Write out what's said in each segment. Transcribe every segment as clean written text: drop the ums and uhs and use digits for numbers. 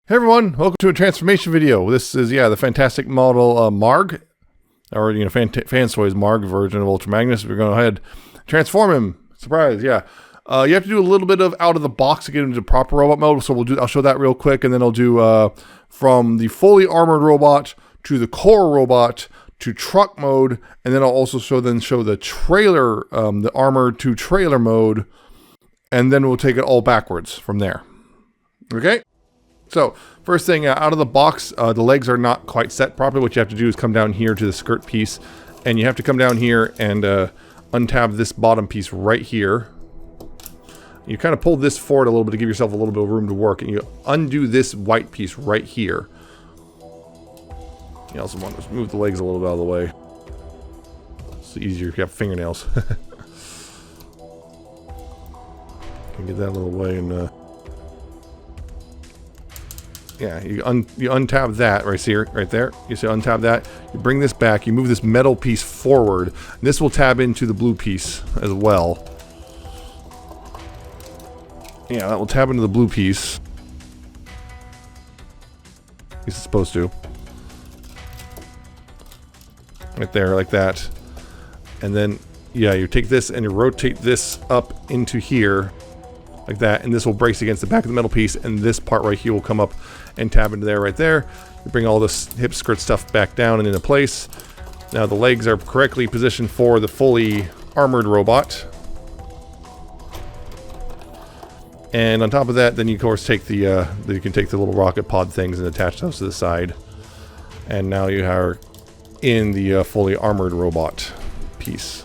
Hey everyone, welcome to a transformation video. This is, the fantastic model Margh, or, Fanstoy's Margh version of Ultra Magnus. We're going to go ahead and transform him. Surprise, yeah. You have to do a little bit of out of the box to get into proper robot mode, so I'll show that real quick, and then I'll do from the fully armored robot to the core robot to truck mode, and then I'll also show the trailer, the armored to trailer mode, and then we'll take it all backwards from there. Okay? So, first thing, out of the box, the legs are not quite set properly. What you have to do is come down here to the skirt piece, and you have to come down here and untab this bottom piece right here. You kind of pull this forward a little bit to give yourself a little bit of room to work, and you undo this white piece right here. You also want to move the legs a little bit out of the way. It's easier if you have fingernails. Can get that a little way and... yeah, you untab that right here, right there. You see, untab that. You bring this back. You move this metal piece forward. And this will tab into the blue piece as well. Yeah, that will tab into the blue piece. At least it's supposed to. Right there, like that. And then, yeah, you take this and you rotate this up into here. Like that, and this will brace against the back of the metal piece, and this part right here will come up and tab into there right there. You bring all this hip skirt stuff back down and into place. Now the legs are correctly positioned for the fully armored robot. And on top of that, then you of course take the you can take the little rocket pod things and attach those to the side. And now you are in the fully armored robot piece.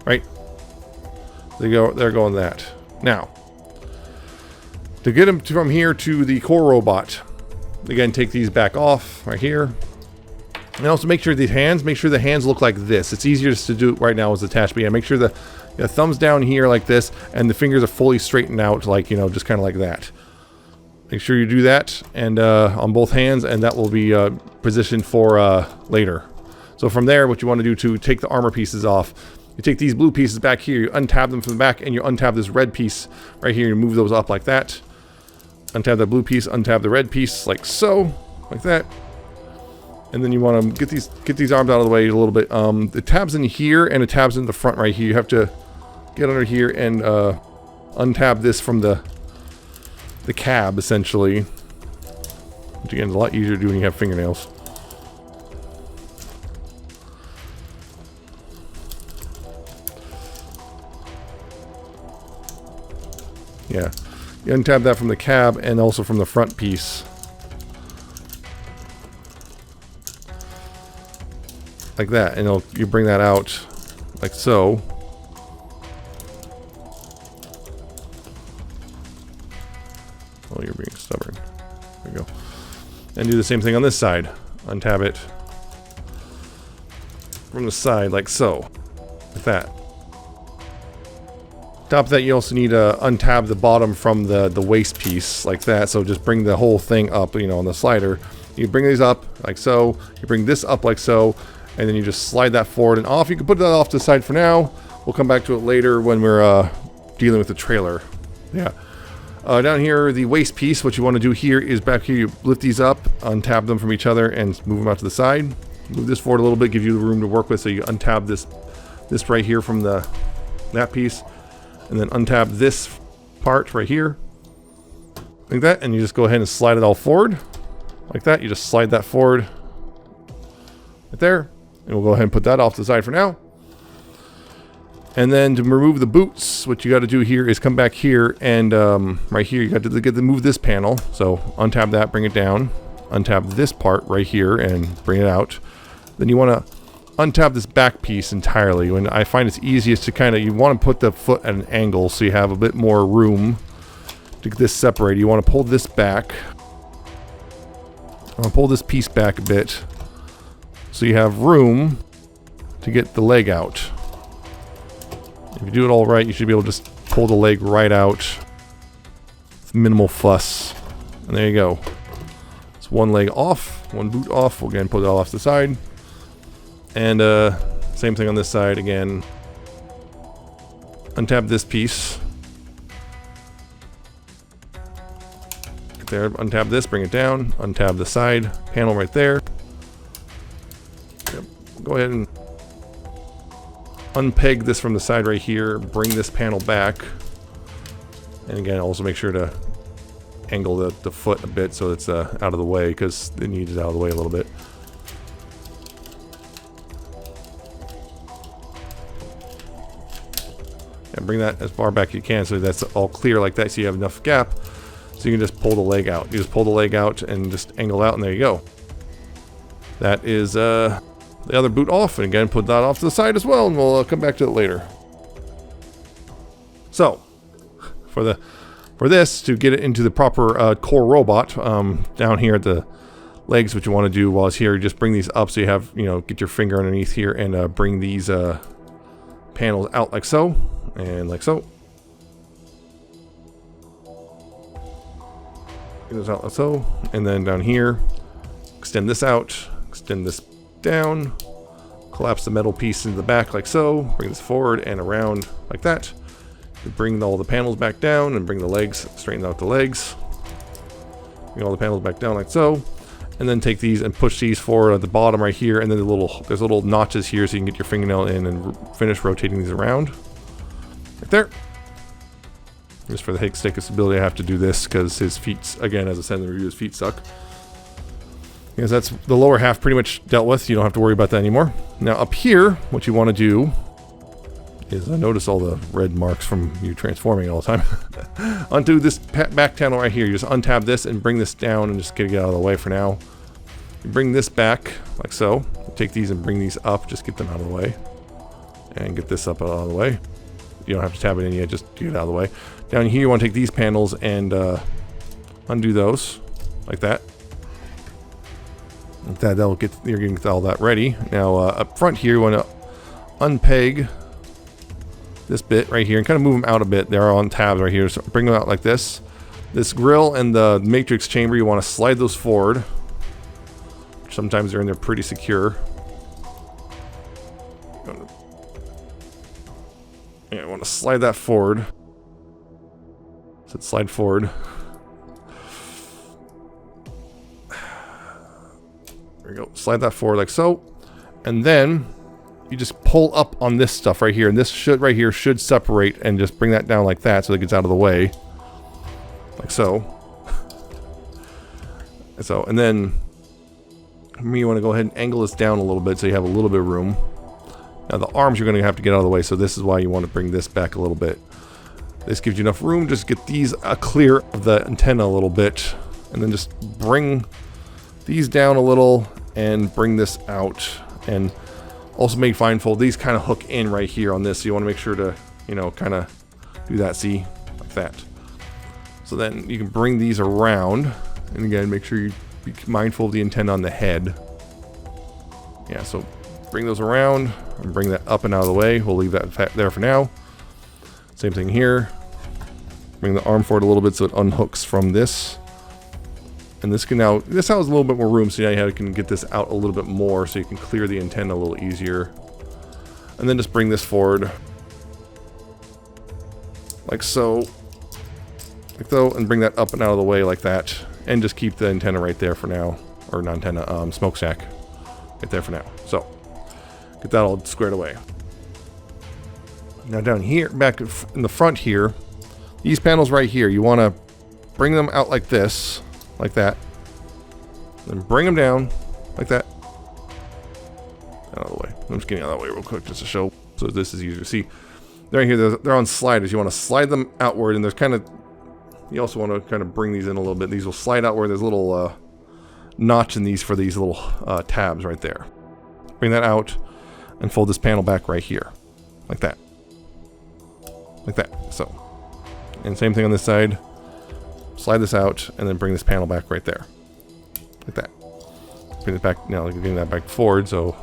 Right? They're going that. Now, to get them from here to the core robot, again, take these back off right here. And also make sure the hands look like this. It's easier just to do it right now as attached, but yeah, make sure the thumbs down here like this, and the fingers are fully straightened out, like, just kind of like that. Make sure you do that, and on both hands, and that will be positioned for later. So from there, what you want to do to take the armor pieces off, you take these blue pieces back here, you untab them from the back, and you untab this red piece right here, you move those up like that. Untab that blue piece, untab the red piece, like so, like that. And then you want to get these arms out of the way a little bit. The tabs in here and the tabs in the front right here. You have to get under here and untab this from the cab, essentially. Which again is a lot easier to do when you have fingernails. Yeah, you untab that from the cab and also from the front piece. Like that, and you bring that out like so. Oh, you're being stubborn. There you go. And do the same thing on this side. Untab it from the side like so. Like that. Top of that, you also need to untab the bottom from the waist piece like that. So just bring the whole thing up, on the slider. You bring these up like so. You bring this up like so, and then you just slide that forward and off. You can put that off to the side for now. We'll come back to it later when we're dealing with the trailer. Yeah. Down here, the waist piece. What you want to do here is back here. You lift these up, untab them from each other, and move them out to the side. Move this forward a little bit, give you the room to work with. So you untab this right here from that piece. And then untab this part right here, like that, and you just go ahead and slide it all forward, like that. You just slide that forward, right there, and we'll go ahead and put that off to the side for now. And then to remove the boots, what you got to do here is come back here and right here, you got to move this panel. So untab that, bring it down, untab this part right here, and bring it out. Then you want to untab this back piece entirely. When I find it's easiest to you want to put the foot at an angle so you have a bit more room to get this separated. You want to pull this back. I want to pull this piece back a bit so you have room to get the leg out. If you do it all right, you should be able to just pull the leg right out with minimal fuss. And there you go. It's one leg off, one boot off. We'll again put it all off to the side. And same thing on this side again. Untab this piece. there. Untab this, bring it down. Untab the side panel right there. Yep. Go ahead and unpeg this from the side right here. Bring this panel back. And again, also make sure to angle the foot a bit so it's out of the way, because it needs it out of the way a little bit. And bring that as far back as you can so that's all clear like that, so you have enough gap so you can just pull the leg out. You just pull the leg out and just angle out, and there you go. That is the other boot off, and again put that off to the side as well, and we'll come back to it later. So for this to get it into the proper core robot, down here at the legs, what you want to do while it's here, just bring these up so you have, get your finger underneath here and bring these panels out like so. And like so. Get those out like so. And then down here, extend this out, extend this down, collapse the metal piece into the back like so, bring this forward and around like that. You bring all the panels back down and bring the legs, straighten out the legs. Bring all the panels back down like so. And then take these and push these forward at the bottom right here, and then there's little notches here so you can get your fingernail in and finish rotating these around. Right there. Just for the sake of stability, I have to do this because his feet, again, as I said in the review, his feet suck. Because that's the lower half pretty much dealt with. You don't have to worry about that anymore. Now up here, what you want to do is, I notice all the red marks from you transforming all the time. Undo this back panel right here. You just untab this and bring this down and just get it out of the way for now. You bring this back like so. You take these and bring these up. Just get them out of the way. And get this up out of the way. You don't have to tab it in yet. Just get it out of the way. Down here you want to take these panels and undo those like that. Like that, you're getting all that ready. Now up front here you want to unpeg this bit right here and kind of move them out a bit. They're on tabs right here, so bring them out like this. This grill and the matrix chamber, you want to slide those forward. Sometimes they're in there pretty secure. Yeah, I want to slide that forward. So slide forward. There we go. Slide that forward like so. And then you just pull up on this stuff right here, and this right here should separate, and just bring that down like that so it gets out of the way, like so. And then you want to go ahead and angle this down a little bit so you have a little bit of room. Now the arms you're going to have to get out of the way, so this is why you want to bring this back a little bit. This gives you enough room. Just get these clear of the antenna a little bit, and then just bring these down a little and bring this out. And also make mindful, these kind of hook in right here on this, so you want to make sure to, kind of do that, see, like that. So then you can bring these around, and again, make sure you be mindful of the antenna on the head. Yeah, so bring those around and bring that up and out of the way. We'll leave that there for now. Same thing here. Bring the arm forward a little bit so it unhooks from this. And this has a little bit more room, so now you can get this out a little bit more so you can clear the antenna a little easier. And then just bring this forward. Like so. Like so, and bring that up and out of the way like that. And just keep the antenna right there for now. Or not antenna, smokestack. Right there for now. So, get that all squared away. Now down here, back in the front here, these panels right here, you want to bring them out like this. Like that. Then bring them down like that. Out of the way. I'm just getting out of the way real quick just to show. So this is easier to see. Right here, they're on sliders. You want to slide them outward, and there's kind of, you also want to kind of bring these in a little bit. These will slide outward. There's a little notch in these for these little tabs right there. Bring that out and fold this panel back right here. Like that. Like that. So. And same thing on this side. Slide this out and then bring this panel back right there. Like that. Bring it back. Now getting that back forward. So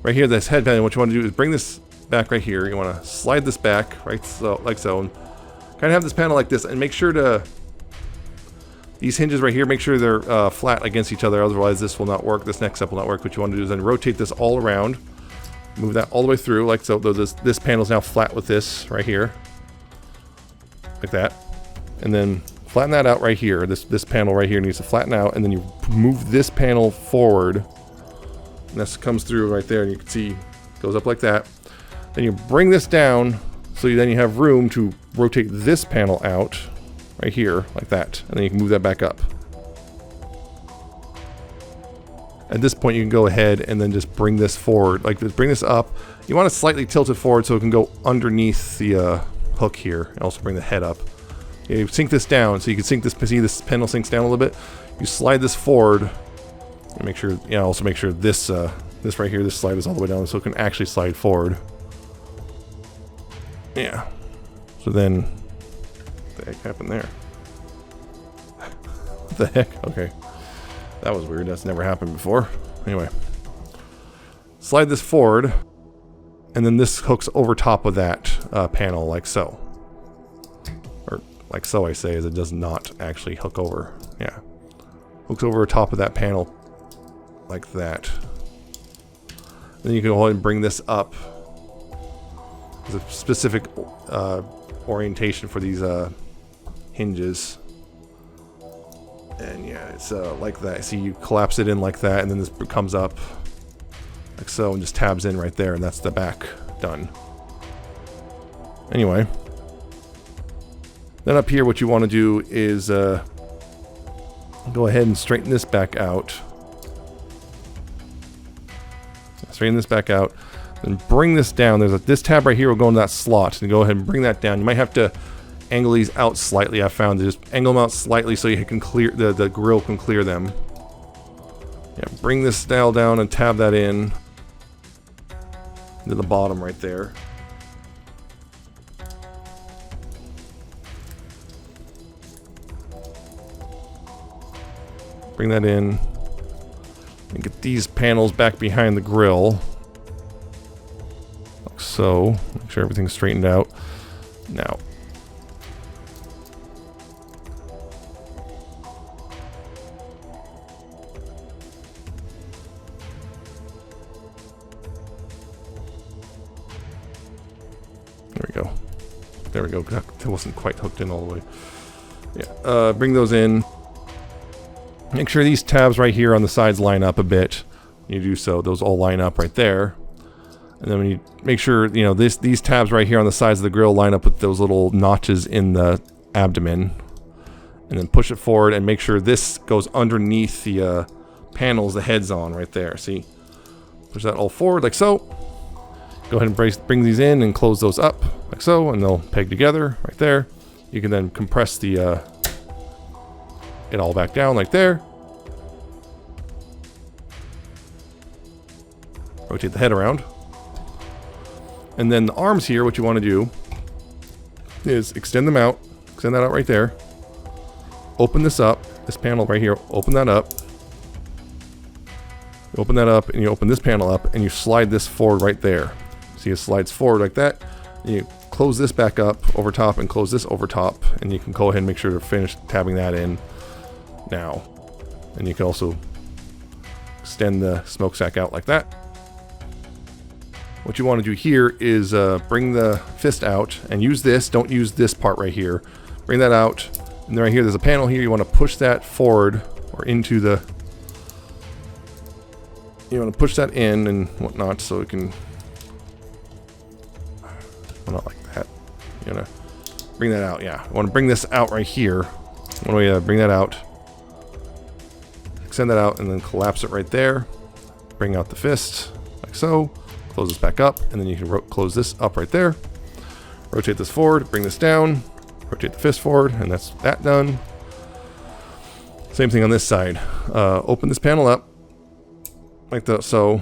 right here, this head panel, what you want to do is bring this back right here. You want to slide this back, right? So, like so. And kind of have this panel like this, and make sure to, these hinges right here, make sure they're flat against each other. Otherwise this will not work. This next step will not work. What you want to do is then rotate this all around. Move that all the way through, like so. This panel is now flat with this right here. Like that. And then flatten that out right here. This panel right here needs to flatten out, and then you move this panel forward. And this comes through right there, and you can see it goes up like that. Then you bring this down, so then you have room to rotate this panel out right here, like that. And then you can move that back up. At this point, you can go ahead and then just bring this forward. Like, just bring this up. You want to slightly tilt it forward so it can go underneath the hook here. And also bring the head up. You sink this down, so you can sink this. See, this panel sinks down a little bit. You slide this forward, and make sure. Also make sure this this right here, this slide is all the way down, so it can actually slide forward. Yeah. So then, what the heck happened there? What the heck? Okay, that was weird. That's never happened before. Anyway, slide this forward, and then this hooks over top of that panel, like so. Like so, I say, as it does not actually hook over. Yeah. Hooks over top of that panel like that. Then you can go ahead and bring this up. There's a specific orientation for these hinges. And yeah, it's like that. See, you collapse it in like that, and then this comes up like so, and just tabs in right there, and that's the back done. Anyway. Then up here, what you want to do is go ahead and straighten this back out. Straighten this back out. Then bring this down. This tab right here will go in that slot. And go ahead and bring that down. You might have to angle these out slightly. I found to just angle them out slightly so you can clear the grill can clear them. Yeah, bring this dial down and tab that in to the bottom right there. Bring that in and get these panels back behind the grill, like so. Make sure everything's straightened out. Now, there we go. There we go. That wasn't quite hooked in all the way. Yeah. Bring those in. Make sure these tabs right here on the sides line up a bit. You do so, those all line up right there. And then when you make sure, you know, these tabs right here on the sides of the grill line up with those little notches in the abdomen. And then push it forward and make sure this goes underneath the panels the head's on right there. See? Push that all forward like so. Go ahead and bring these in and close those up like so, and they'll peg together right there. You can then compress the it all back down like there. Rotate the head around. And then the arms here, what you want to do is extend them out. Extend that out right there. Open this up. This panel right here, open that up. You open that up, and you open this panel up, and you slide this forward right there. See, it slides forward like that. And you close this back up over top and close this over top, and you can go ahead and make sure to finish tabbing that in now. And you can also extend the smokestack out like that. What you want to do here is bring the fist out and use this. Don't use this part right here. Bring that out, and then right here there's a panel here. You want to push that forward or into the, you want to push that in and whatnot so it can, well, not like that. You want to bring that out. Yeah, I want to bring this out right here. One way to bring that out, extend that out, and then collapse it right there. Bring out the fist like so. Close this back up, and then you can close this up right there. Rotate this forward, bring this down, rotate the fist forward, and that's that done. Same thing on this side. Open this panel up like that. So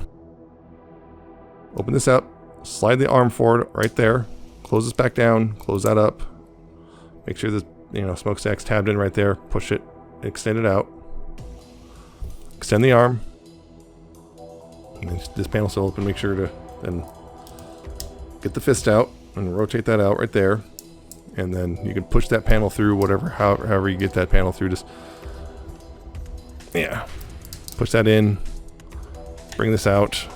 open this up, slide the arm forward right there, close this back down, close that up. Make sure the smokestack's tabbed in right there. Push it, extend it out. Extend the arm. And this panel's still open. Make sure to then get the fist out and rotate that out right there. And then you can push that panel through, however you get that panel through. Just, yeah, push that in, bring this out,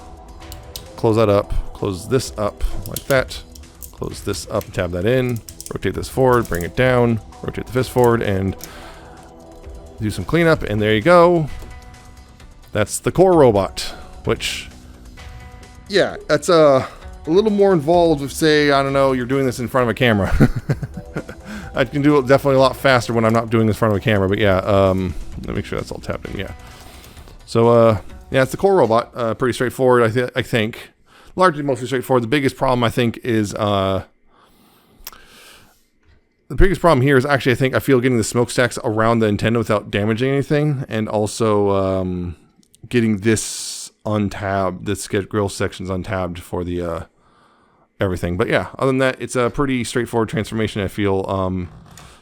close that up, close this up like that, close this up, tab that in, rotate this forward, bring it down, rotate the fist forward and do some cleanup, and there you go. That's the core robot, which, yeah, that's a little more involved if, say, I don't know, you're doing this in front of a camera. I can do it definitely a lot faster when I'm not doing this in front of a camera, but yeah, let me make sure that's all tapped in, yeah. So, yeah, it's the core robot, pretty straightforward, I think. Largely mostly straightforward. The biggest problem, I think, is, the biggest problem here is actually, I feel getting the smokestacks around the antenna without damaging anything, and also, getting this untabbed, this grill section's untabbed for the, everything. But yeah, other than that, it's a pretty straightforward transformation. I feel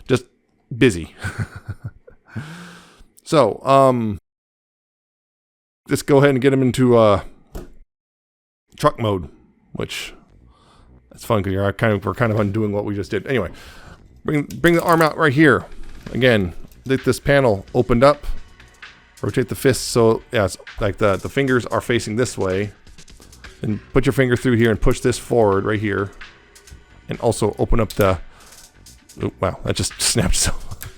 just busy. So just go ahead and get him into truck mode, which that's fun because we're kind of undoing what we just did. Anyway, bring the arm out right here. Again, get this panel opened up. Rotate the fist so yeah, it's like the fingers are facing this way. And put your finger through here and push this forward right here. And also open up the... Oh, wow, that just snapped itself.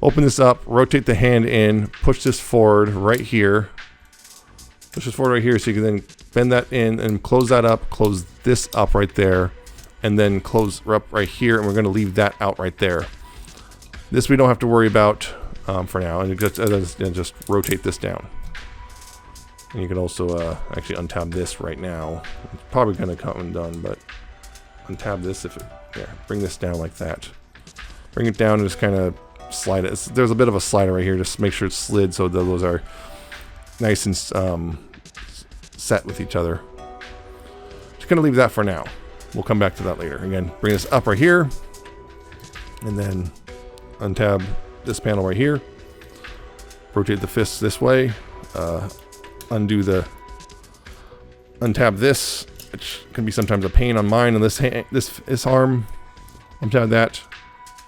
Open this up, rotate the hand in, push this forward right here. Push this forward right here so you can then bend that in and close that up, close this up right there, and then close up right here, and we're going to leave that out right there. This we don't have to worry about for now, and just rotate this down. And you can also actually untab this right now. It's probably going to come undone, but untab this if it, yeah, bring this down like that. Bring it down and just kind of slide it. There's a bit of a slider right here, just make sure it's slid so that those are nice and set with each other. Just gonna leave that for now. We'll come back to that later. Again, bring this up right here, and then untab this panel right here. Rotate the fists this way. Untab this, which can be sometimes a pain on mine. And this arm, untab that.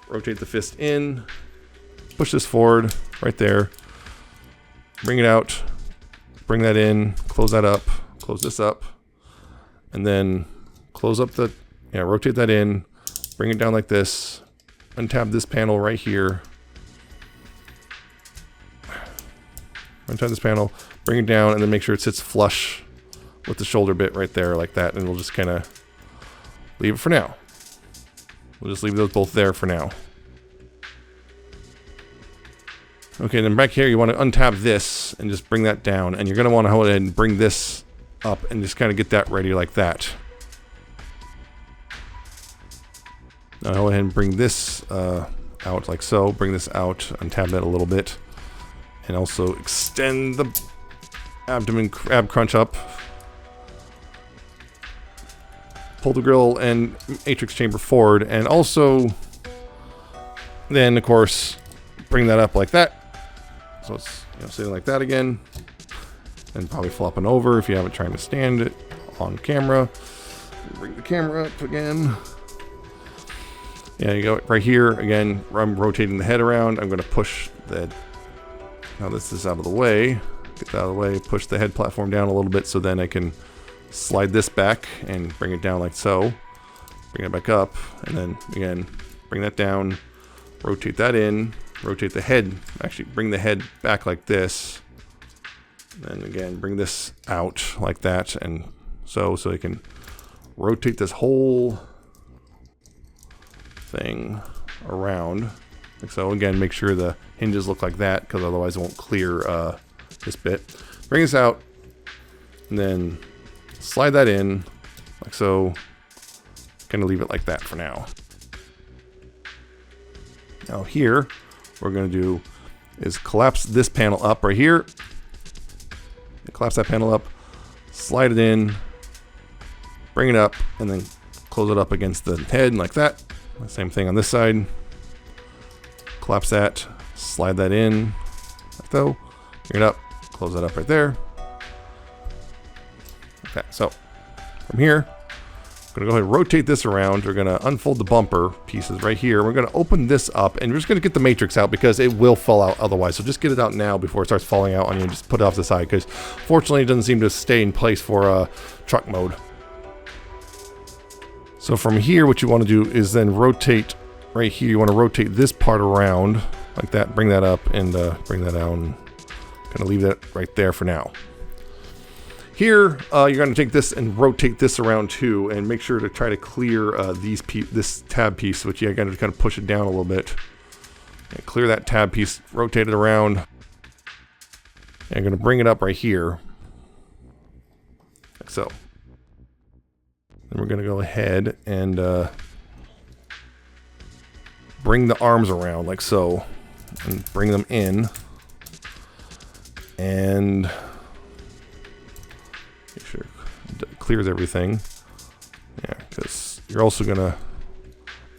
Rotate the fist in. Push this forward right there. Bring it out. Bring that in. Close that up. Close this up. And then close up the, rotate that in. Bring it down like this. Untab this panel right here. Untab this panel. Bring it down and then make sure it sits flush with the shoulder bit right there like that. And we'll just kind of leave it for now. We'll just leave those both there for now. Okay, then back here you want to untab this and just bring that down. And you're going to want to go ahead and bring this up and just kind of get that ready like that. Now go ahead and bring this out like so. Bring this out, untab that a little bit. And also extend the ab crunch up. Pull the grill and matrix chamber forward, and also then of course bring that up like that. So it's sitting like that again, and probably flopping over if you have it trying to stand it on camera. Bring the camera up again. Yeah, you go right here again. I'm rotating the head around. I'm going to push the. Now this is out of the way. Get that out of the way. Push the head platform down a little bit so then I can slide this back and bring it down like so. Bring it back up, and then again bring that down. Rotate that in. Rotate the head. Actually, bring the head back like this. And again, bring this out like that, and so you can rotate this whole thing around like so. Again, make sure the hinges look like that, because otherwise it won't clear this bit. Bring this out, and then slide that in like so. Gonna leave it like that for now. Now here, what we're gonna do is collapse this panel up right here. Collapse that panel up, slide it in, bring it up, and then close it up against the head like that. Same thing on this side. Collapse that, slide that in, like so. Bring it up, close that up right there. Okay, so from here, I'm gonna go ahead and rotate this around. We're gonna unfold the bumper pieces right here. We're gonna open this up, and we're just gonna get the matrix out because it will fall out otherwise. So just get it out now before it starts falling out on you. Just put it off the side, because fortunately it doesn't seem to stay in place for truck mode. So from here, what you want to do is then rotate right here, you want to rotate this part around like that. Bring that up and bring that down. Kind of leave that right there for now. Here, you're going to take this and rotate this around too, and make sure to try to clear this tab piece, which you got to kind of push it down a little bit. And clear that tab piece, rotate it around. And I'm going to bring it up right here, like so. Then we're going to go ahead and bring the arms around like so, and bring them in. And make sure it clears everything. Yeah, because you're also gonna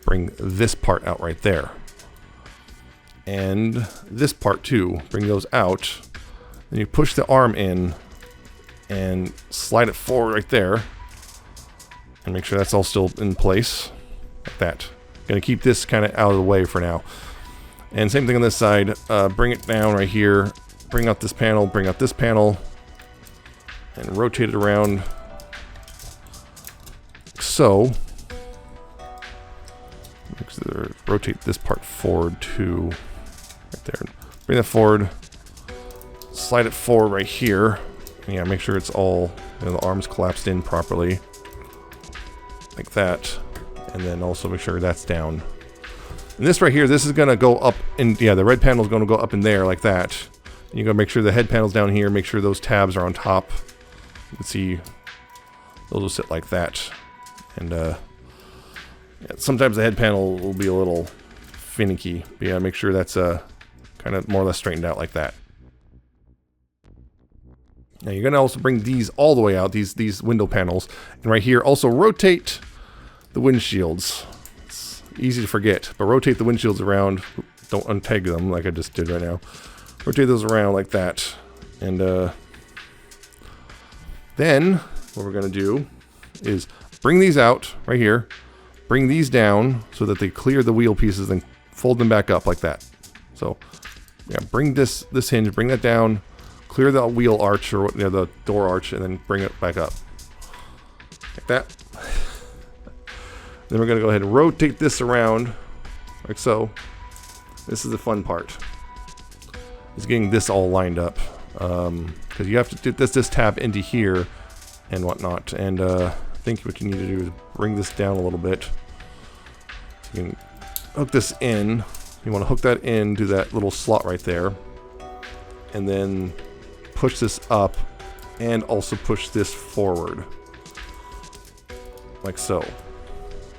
bring this part out right there. And this part too, bring those out. Then you push the arm in and slide it forward right there. And make sure that's all still in place. Like that. Gonna keep this kind of out of the way for now. And same thing on this side, bring it down right here. Bring out this panel, bring out this panel, and rotate it around. So, rotate this part forward too, right there. Bring that forward, slide it forward right here. And yeah, make sure it's all, the arms collapsed in properly, like that. And then also make sure that's down. And this right here, this is gonna go up, and yeah, the red panel is gonna go up in there like that. You gotta make sure the head panel's down here, make sure those tabs are on top. You can see those will sit like that. And yeah, sometimes the head panel will be a little finicky, but yeah, make sure that's kind of more or less straightened out like that. Now you're gonna also bring these all the way out, these window panels, and right here also rotate the windshields. It's easy to forget, but rotate the windshields around. Don't untag them like I just did right now. Rotate those around like that. And then what we're going to do is bring these out right here. Bring these down so that they clear the wheel pieces and fold them back up like that. So yeah, bring this hinge, bring that down, clear the wheel arch or the door arch, and then bring it back up. Like that. Then we're going to go ahead and rotate this around like so. This is the fun part. Is getting this all lined up, because you have to do this tab into here and whatnot. And I think what you need to do is bring this down a little bit. You can hook this in. You want to hook that into that little slot right there, and then push this up, and also push this forward, like so.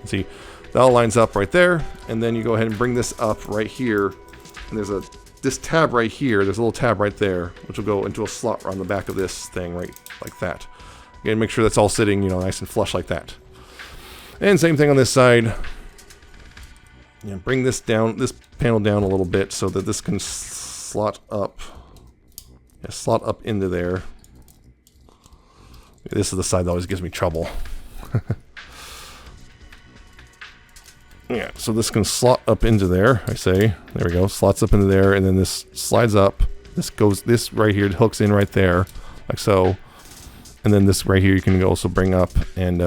See, that all lines up right there. And then you go ahead and bring this up right here, and there's this tab right here, there's a little tab right there, which will go into a slot on the back of this thing, right like that. Again, make sure that's all sitting, nice and flush like that. And same thing on this side. Yeah, bring this down, this panel down a little bit so that this can slot up. Yeah, slot up into there. This is the side that always gives me trouble. Yeah, so this can slot up into there, I say. There we go, slots up into there, and then this slides up. This right here hooks in right there, like so. And then this right here you can also bring up and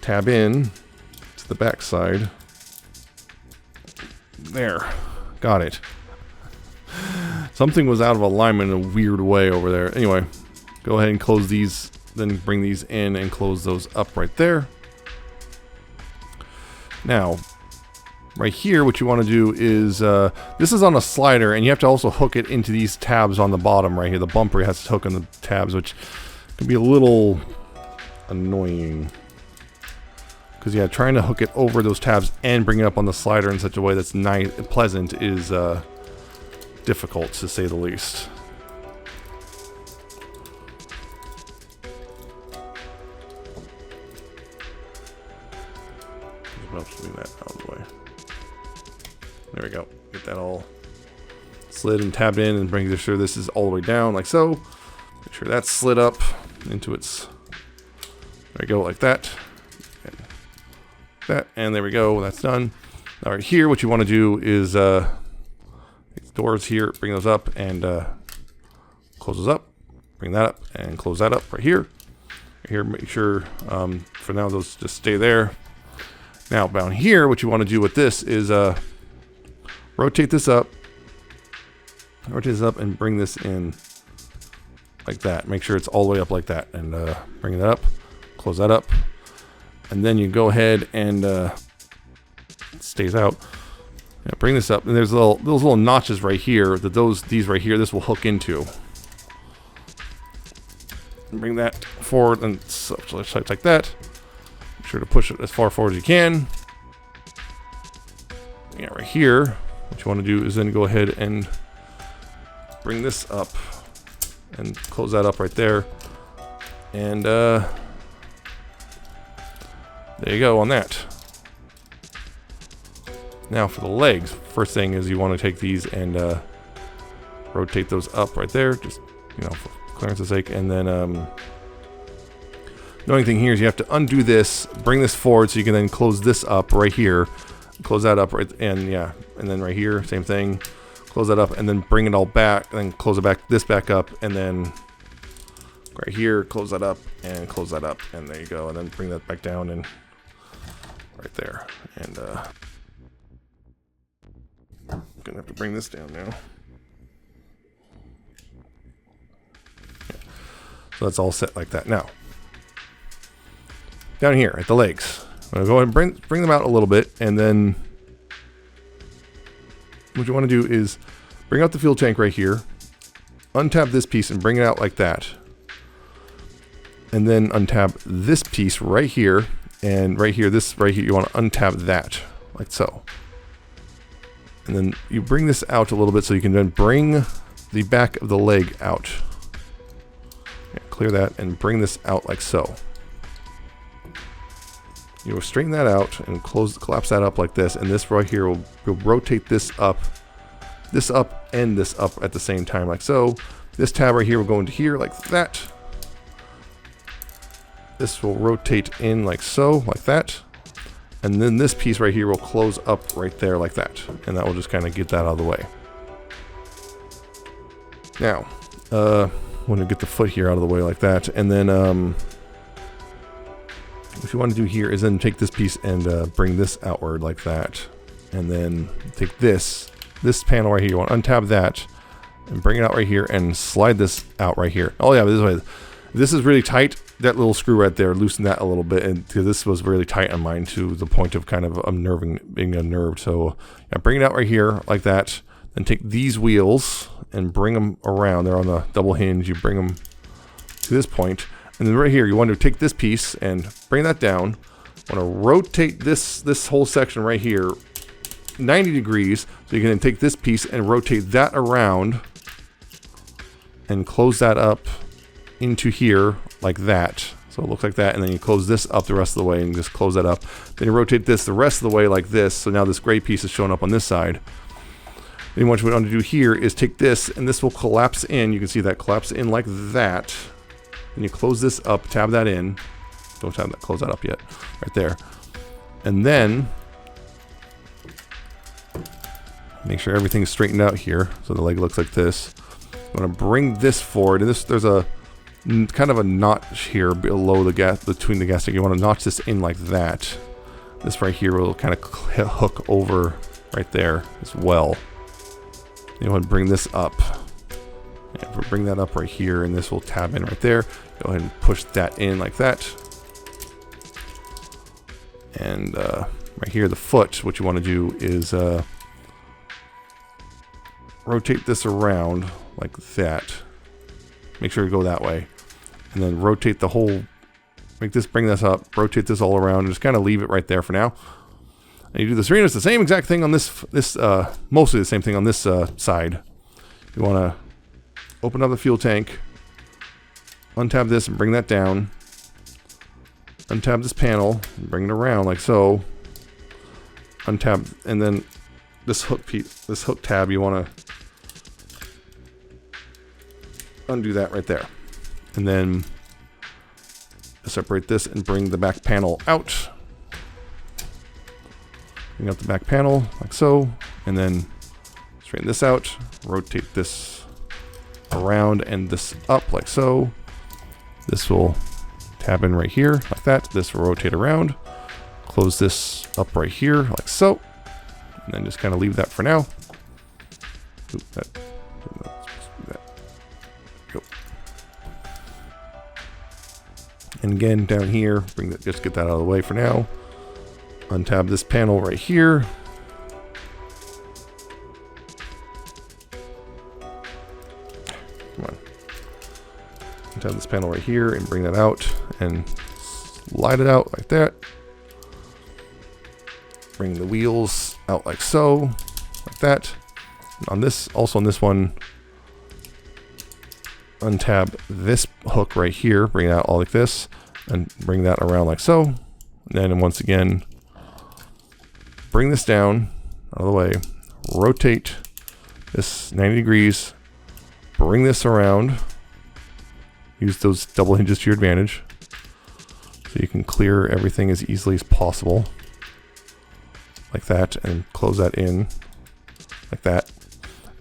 tab in to the back side. There, got it. Something was out of alignment in a weird way over there. Anyway, go ahead and close these, then bring these in and close those up right there. Now, right here, what you want to do is, this is on a slider, and you have to also hook it into these tabs on the bottom right here. The bumper has to hook on the tabs, which can be a little annoying. Because, yeah, trying to hook it over those tabs and bring it up on the slider in such a way that's nice and pleasant is difficult, to say the least. Move that out of the way. There we go. Get that all slid and tabbed in, and bring sure this is all the way down like so. Make sure that's slid up into its. There we go, like that. And that, and there we go. That's done. All right, here what you want to do is doors here. Bring those up and close those up. Bring that up and close that up right here. Here, make sure for now those just stay there. Now down here, what you want to do with this is rotate this up and bring this in like that. Make sure it's all the way up like that, and bring it up, close that up, and then you go ahead and it stays out. Yeah, bring this up, and there's those little notches right here that these right here, this will hook into. And bring that forward and such like that. Make sure to push it as far forward as you can. Yeah, right here, what you want to do is then go ahead and bring this up and close that up right there. And there you go on that. Now for the legs, first thing is you want to take these and rotate those up right there, just, you know, for clearance's sake. And then the only thing here is you have to undo this, bring this forward so you can then close this up right here, close that up right, and yeah, and then right here, same thing, close that up, and then bring it all back, and then close it back, this back up, and then right here, close that up, and close that up, and there you go, and then bring that back down and right there, and I'm gonna have to bring this down now. Yeah. So that's all set like that. Now, down here at the legs, I'm gonna go ahead and bring them out a little bit, and then what you want to do is bring out the fuel tank right here, untap this piece and bring it out like that, and then untap this piece right here, and right here, this right here, you want to untap that like so, and then you bring this out a little bit so you can then bring the back of the leg out. Yeah, clear that and bring this out like so. You will straighten that out and collapse that up like this, and this right here will rotate this up, and this up at the same time like so. This tab right here will go into here like that. This will rotate in like so, like that. And then this piece right here will close up right there like that. And that will just kind of get that out of the way. Now, I want to get the foot here out of the way like that. And then what you want to do here is then take this piece and bring this outward like that. And then take this panel right here. You want to untab that and bring it out right here and slide this out right here. Oh yeah, this way. This is really tight. That little screw right there, loosen that a little bit, and because this was really tight on mine to the point of kind of being unnerved. So yeah, bring it out right here like that. Then take these wheels and bring them around. They're on the double hinge. You bring them to this point, and then right here you want to take this piece and bring that down. Want to rotate this whole section right here 90 degrees, so you can then take this piece and rotate that around and close that up into here like that. So it looks like that, and then you close this up the rest of the way and just close that up. Then you rotate this the rest of the way like this, so now this gray piece is showing up on this side. Then what you want to do here is take this, and this will collapse in. You can see that collapse in like that. And you close this up, tab that in. Don't tab that, close that up yet. Right there. And then make sure everything's straightened out here, so the leg looks like this. I'm going to bring this forward, and there's a kind of a notch here below the gas, between the gas tank. You want to notch this in like that. This right here will kind of hook over right there as well. You want to bring this up. And bring that up right here, and this will tab in right there. Go ahead and push that in like that. And right here, the foot, what you want to do is rotate this around like that. Make sure you go that way. And then rotate the whole, bring this up, rotate this all around, and just kind of leave it right there for now. And you do the same, it's the same exact thing on this mostly the same thing on this side. You want to open up the fuel tank, untab this and bring that down. Untab this panel and bring it around like so. Untab, and then this hook piece, this hook tab, you want to undo that right there. And then separate this and bring the back panel out. Bring out the back panel like so, and then straighten this out, rotate this around and this up like so. This will tab in right here like that. This will rotate around, close this up right here like so, and then just kind of leave that for now. Oop, that. Go. And again down here, bring that. Just get that out of the way for now. Untab this panel right here. Come on. Untab this panel right here and bring that out and slide it out like that. Bring the wheels out like so, like that. And on this, also on this one, untab this hook right here, bring it out all like this, and bring that around like so. And then once again, bring this down out of the way, rotate this 90 degrees, bring this around, use those double hinges to your advantage so you can clear everything as easily as possible, like that, and close that in like that.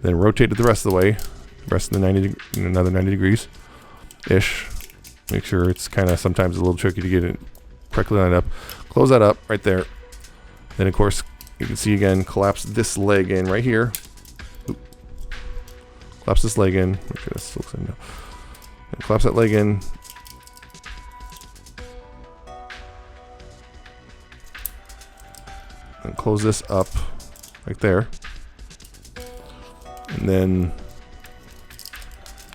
Then rotate it the rest of the way, the rest of the 90, another 90 degrees ish. Make sure it's kind of sometimes a little tricky to get it correctly lined up. Close that up right there. Then of course you can see again, collapse this leg in right here. Oop. Collapse this leg in. Make sure this looks like no. And collapse that leg in. And close this up right there. And then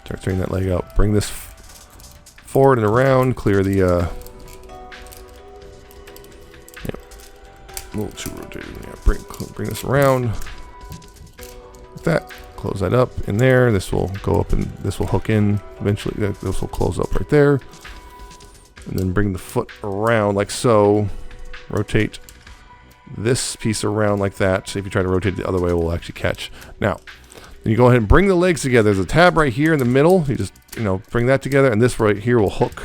start turning that leg out. Bring this forward and around. Clear the a little too rotated. Yeah, bring this around like that. Close that up in there. This will go up and this will hook in eventually. This will close up right there. And then bring the foot around like so. Rotate this piece around like that. If you try to rotate it the other way, it will actually catch. Now, then you go ahead and bring the legs together. There's a tab right here in the middle. You just, bring that together, and this right here will hook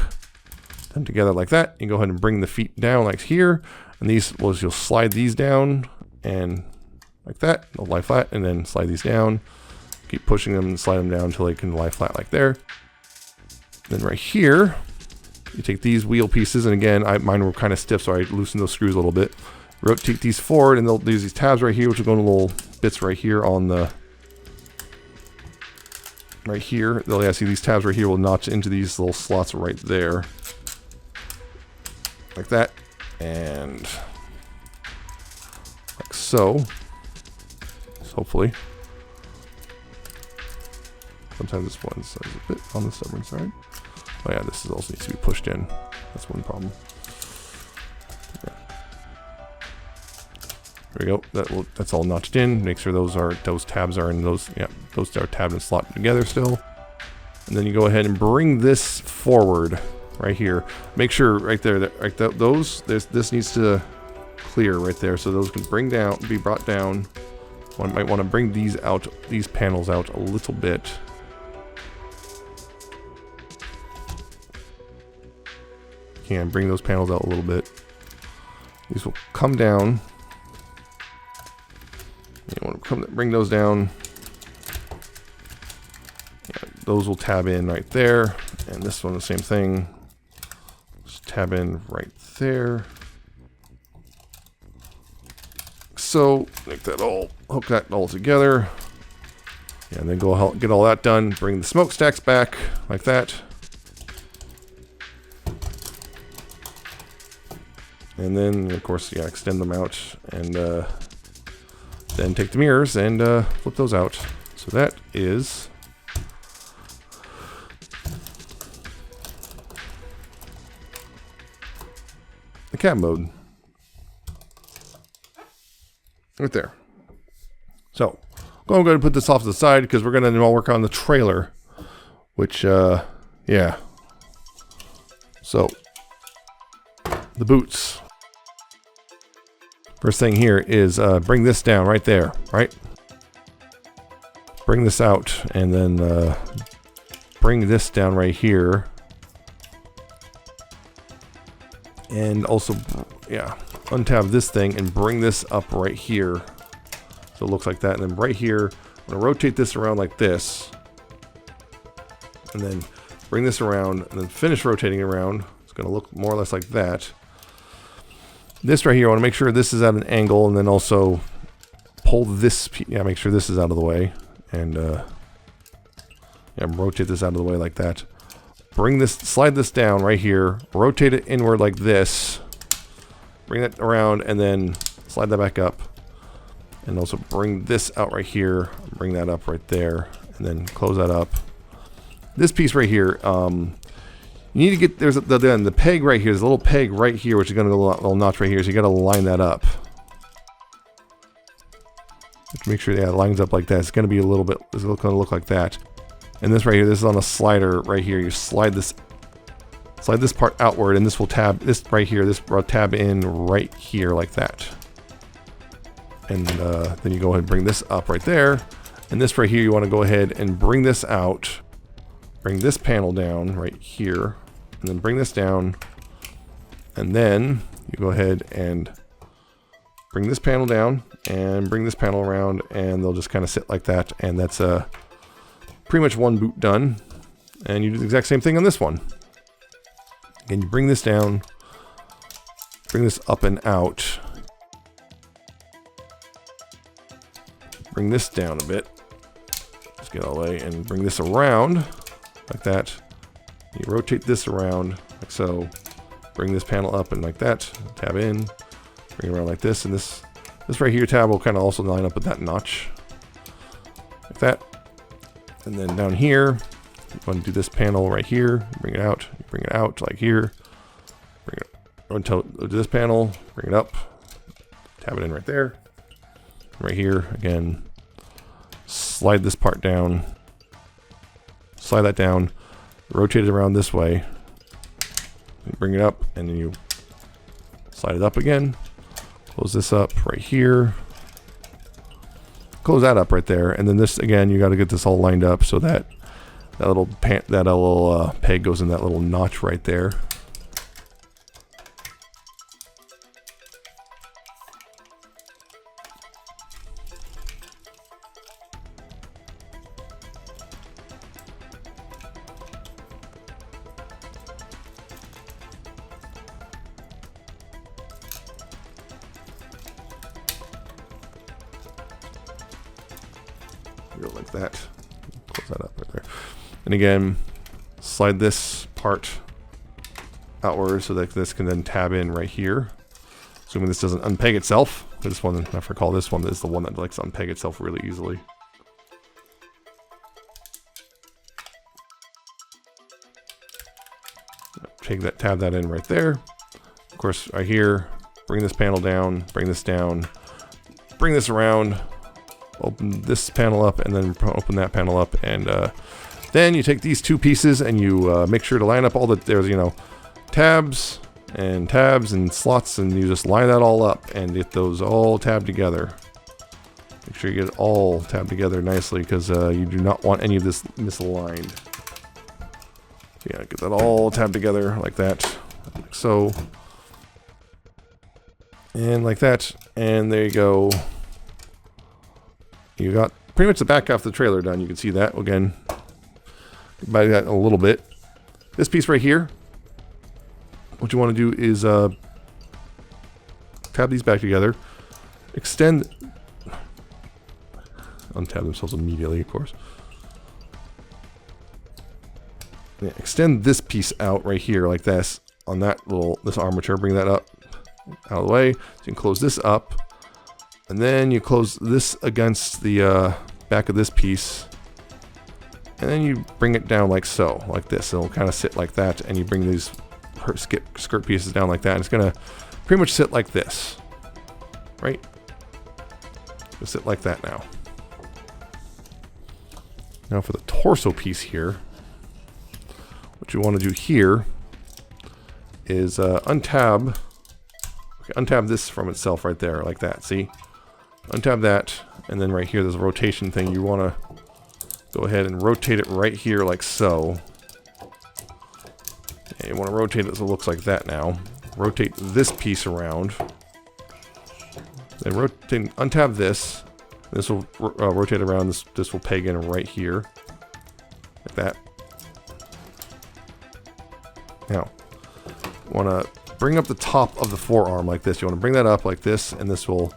them together like that. You go ahead and bring the feet down like here. And these, you'll slide these down and like that. They'll lie flat, and then slide these down. Keep pushing them and slide them down until they can lie flat like there. Then right here, you take these wheel pieces, and again, mine were kind of stiff, so I loosened those screws a little bit. Rotate these forward, and there's these tabs right here, which will go in little bits right here on the right here. See these tabs right here will notch into these little slots right there, like that. And like so. Hopefully. Sometimes this one's a bit on the stubborn side. Oh yeah, this is also needs to be pushed in. That's one problem. Yeah. There we go. That's all notched in. Make sure those tabs are in those. Yeah, those are tabbed and slotted together still. And then you go ahead and bring this forward. Right here, make sure right there that this needs to clear right there, so those can be brought down. One might want to bring these panels out a little bit. Can bring those panels out a little bit. These will come down. You want to bring those down. Yeah, those will tab in right there, and this one the same thing. Tab in right there. So make that hook that all together. Yeah, and then go get all that done. Bring the smokestacks back like that. And then of course, yeah, extend them out, and then take the mirrors and flip those out. So that is the cab mode right there. So I'm going to put this off to the side because we're going to work on the trailer, which yeah. So the boots. First thing here is bring this down right there, right? Bring this out, and then bring this down right here. And also, yeah, untab this thing and bring this up right here. So it looks like that. And then right here, I'm going to rotate this around like this. And then bring this around and then finish rotating around. It's going to look more or less like that. This right here, I want to make sure this is at an angle, and then also pull this, yeah, make sure this is out of the way, and yeah, rotate this out of the way like that. Bring this, slide this down right here, rotate it inward like this, bring that around, and then slide that back up, and also bring this out right here, bring that up right there, and then close that up. This piece right here, you need to get, there's the peg right here, there's a little peg right here, which is going to go a little notch right here, so you got to line that up. Make sure, yeah, it lines up like that. It's going to be a little bit, it's going to look like that. And this right here, this is on a slider right here. You slide this part outward, and this will tab, this right here, this will tab in right here like that. And then you go ahead and bring this up right there. And this right here, you want to go ahead and bring this out. Bring this panel down right here, and then bring this down, and then you go ahead and bring this panel down and bring this panel around, and they'll just kind of sit like that, and that's pretty much one boot done. And you do the exact same thing on this one. Again, you bring this down, bring this up and out, bring this down a bit, just get all the way, and bring this around like that. You rotate this around like so, bring this panel up and like that, tab in, bring it around like this, and this right here tab will kind of also line up with that notch like that. And then down here, you want to do this panel right here, bring it out like here, bring it until this panel, bring it up, tab it in right there, right here. Again, slide this part down, slide that down, rotate it around this way, bring it up, and then you slide it up again, close this up right here, close that up right there, and then this again, you got to get this all lined up so that that little peg goes in that little notch right there. Go like that. Close that up right there. And again, slide this part outward so that this can then tab in right here. Assuming this doesn't unpeg itself. This one, I recall this one is the one that likes to unpeg itself really easily. Tab that in right there. Of course, right here, bring this panel down, bring this down, bring this around, open this panel up, and then open that panel up, and then you take these two pieces and you make sure to line up all the, there's, you know, tabs and slots, and you just line that all up and get those all tabbed together. Make sure you get it all tabbed together nicely, because you do not want any of this misaligned. Yeah, get that all tabbed together like that, like so, and like that, and there you go. You got pretty much the back half of the trailer done. You can see that again by that a little bit. This piece right here, what you want to do is tab these back together, extend, untab themselves immediately, of course. Yeah, extend this piece out right here like this on that little, this armature, bring that up out of the way. So you can close this up, and then you close this against the back of this piece, and then you bring it down like so, like this. It'll kind of sit like that, and you bring these skirt pieces down like that. And it's gonna pretty much sit like this, right? It'll sit like that now. Now for the torso piece here, what you want to do here is untab this from itself right there, like that. See? Untab that, and then right here there's a rotation thing. You want to go ahead and rotate it right here like so. And you want to rotate it so it looks like that now. Rotate this piece around. Then untab this. This will rotate around. This will peg in right here, like that. Now, want to bring up the top of the forearm like this. You want to bring that up like this, and this will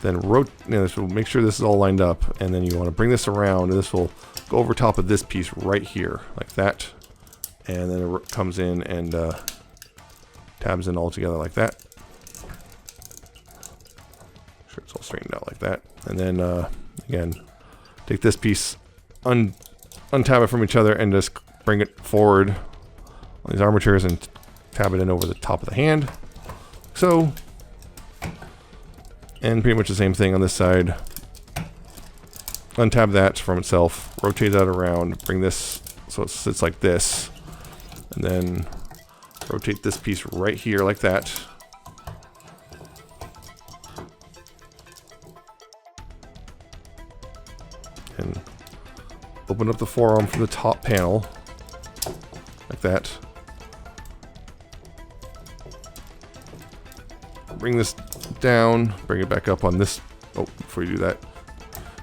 then this will make sure this is all lined up, and then you want to bring this around, and this will go over top of this piece right here, like that, and then it comes in and tabs in all together like that. Make sure it's all straightened out like that, and then again, take this piece, untab it from each other, and just bring it forward on these armatures and tab it in over the top of the hand. So, and pretty much the same thing on this side. Untab that from itself, rotate that around, bring this so it sits like this, and then rotate this piece right here like that. And open up the forearm from the top panel, like that. Bring this down, bring it back up on this. Oh, before you do that,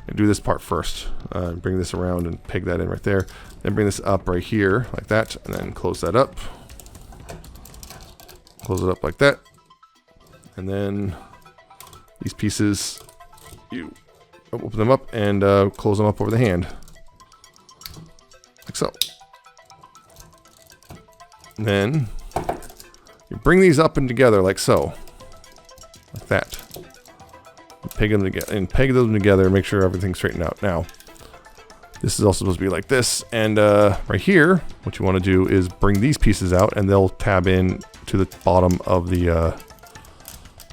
and do this part first. Bring this around and peg that in right there. Then bring this up right here, like that, and then close that up. Close it up like that. And then these pieces, you open them up and close them up over the hand. Like so. And then you bring these up and together like so. Like that. Peg them together and peg them together and make sure everything's straightened out. Now, this is also supposed to be like this, and right here, what you want to do is bring these pieces out, and they'll tab in to the bottom of the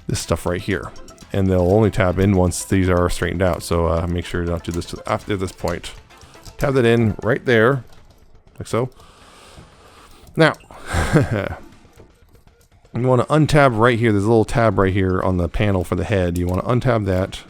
this stuff right here, and they'll only tab in once these are straightened out. So make sure you don't do this after this point. Tab that in right there, like so. Now. You want to untab right here. There's a little tab right here on the panel for the head. You want to untab that.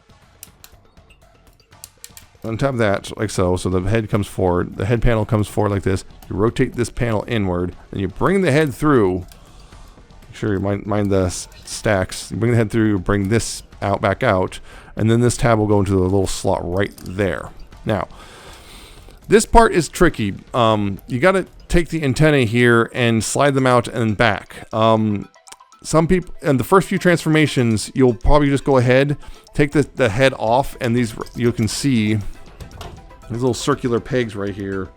Untap that like so. So the head comes forward. The head panel comes forward like this. You rotate this panel inward. And you bring the head through. Make sure you mind the stacks. You bring the head through. You bring this out, back out. And then this tab will go into the little slot right there. Now, this part is tricky. You got to take the antennae here and slide them out and back. Some people, in the first few transformations, you'll probably just go ahead, take the head off, and these, you can see these little circular pegs right here.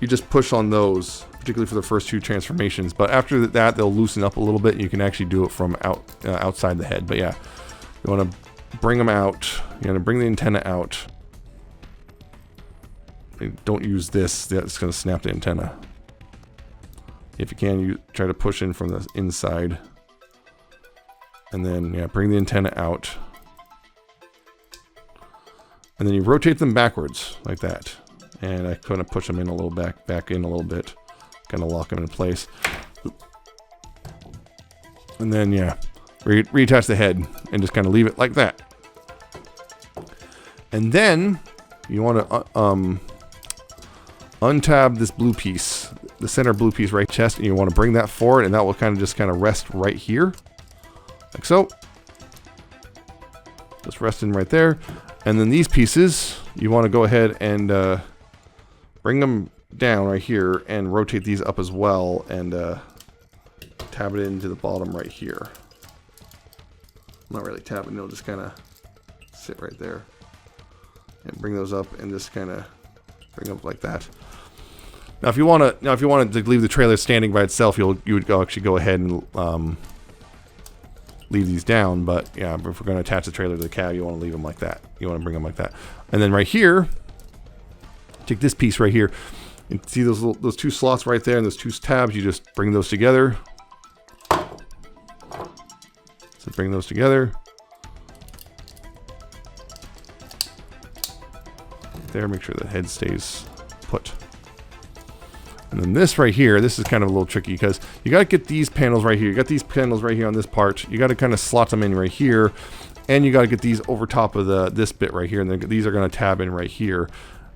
You just push on those, particularly for the first two transformations. But after that, they'll loosen up a little bit. You can actually do it from outside the head. But yeah, you want to bring them out. You want to bring the antenna out. Don't use this. That's going to snap the antenna. If you can, you try to push in from the inside. And then, yeah, bring the antenna out. And then you rotate them backwards, like that. And I kind of push them in a little back in a little bit. Kind of lock them in place. And then, yeah, reattach the head and just kind of leave it like that. And then, you want to untab this blue piece, the center blue piece right chest, and you want to bring that forward, and that will kind of rest right here, like so. Just rest in right there. And then these pieces, you want to go ahead and bring them down right here and rotate these up as well, and tab it into the bottom right here. Not really tapping, it'll just kind of sit right there. And bring those up and just kind of bring up like that. Now, if you want to leave the trailer standing by itself, you would actually go ahead and leave these down. But yeah, if we're going to attach the trailer to the cab, you want to leave them like that. You want to bring them like that. And then right here, take this piece right here, and see those two slots right there and those two tabs. You just bring those together. So bring those together. There, make sure the head stays put. And then this right here, this is kind of a little tricky because you got to get these panels right here. You got these panels right here on this part. You got to kind of slot them in right here, and you got to get these over top of this bit right here. And then these are going to tab in right here.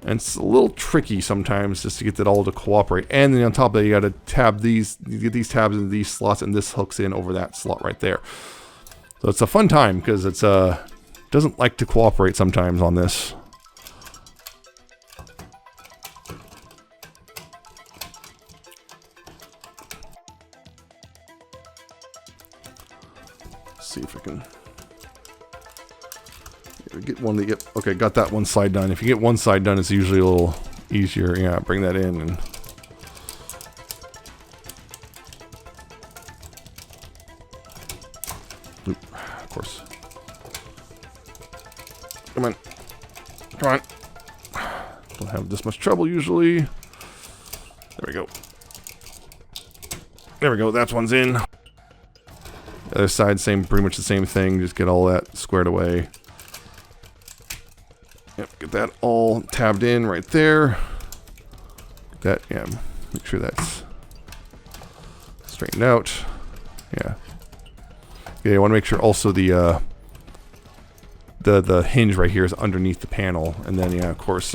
And it's a little tricky sometimes just to get that all to cooperate. And then on top of that, you got to tab these, you get these tabs into these slots, and this hooks in over that slot right there. So it's a fun time because it's doesn't like to cooperate sometimes on this. Let's see if I can get one to get. Okay, got that one side done. If you get one side done, it's usually a little easier. Yeah, bring that in and. Oop, of course. Come on. Come on. Don't have this much trouble usually. There we go. There we go. That one's in. The other side, pretty much the same thing. Just get all that squared away. Yep, get that all tabbed in right there. Get that, yeah. Make sure that's straightened out. Yeah. Yeah, you want to make sure also the hinge right here is underneath the panel, and then yeah, of course,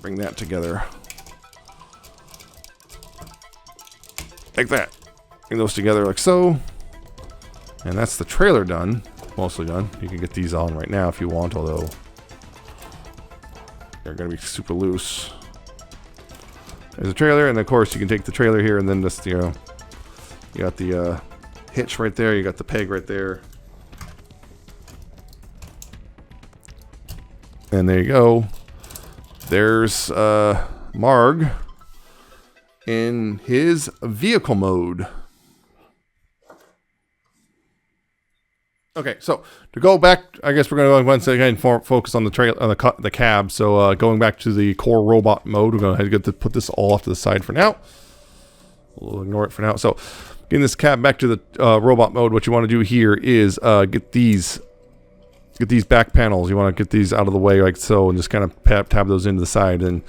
bring that together like that. Bring those together like so, and that's the trailer done, mostly done. You can get these on right now if you want, although they're gonna be super loose. There's a trailer, and of course you can take the trailer here and then just, you know, you got the hitch right there, you got the peg right there. And there you go. There's Margh in his vehicle mode. Okay, so to go back, I guess we're going to once again focus on the cab. So going back to the core robot mode, we're going to put this all off to the side for now. We'll ignore it for now. So getting this cab back to the robot mode, what you want to do here is get these back panels. You want to get these out of the way like so, and just kind of tab those into the side and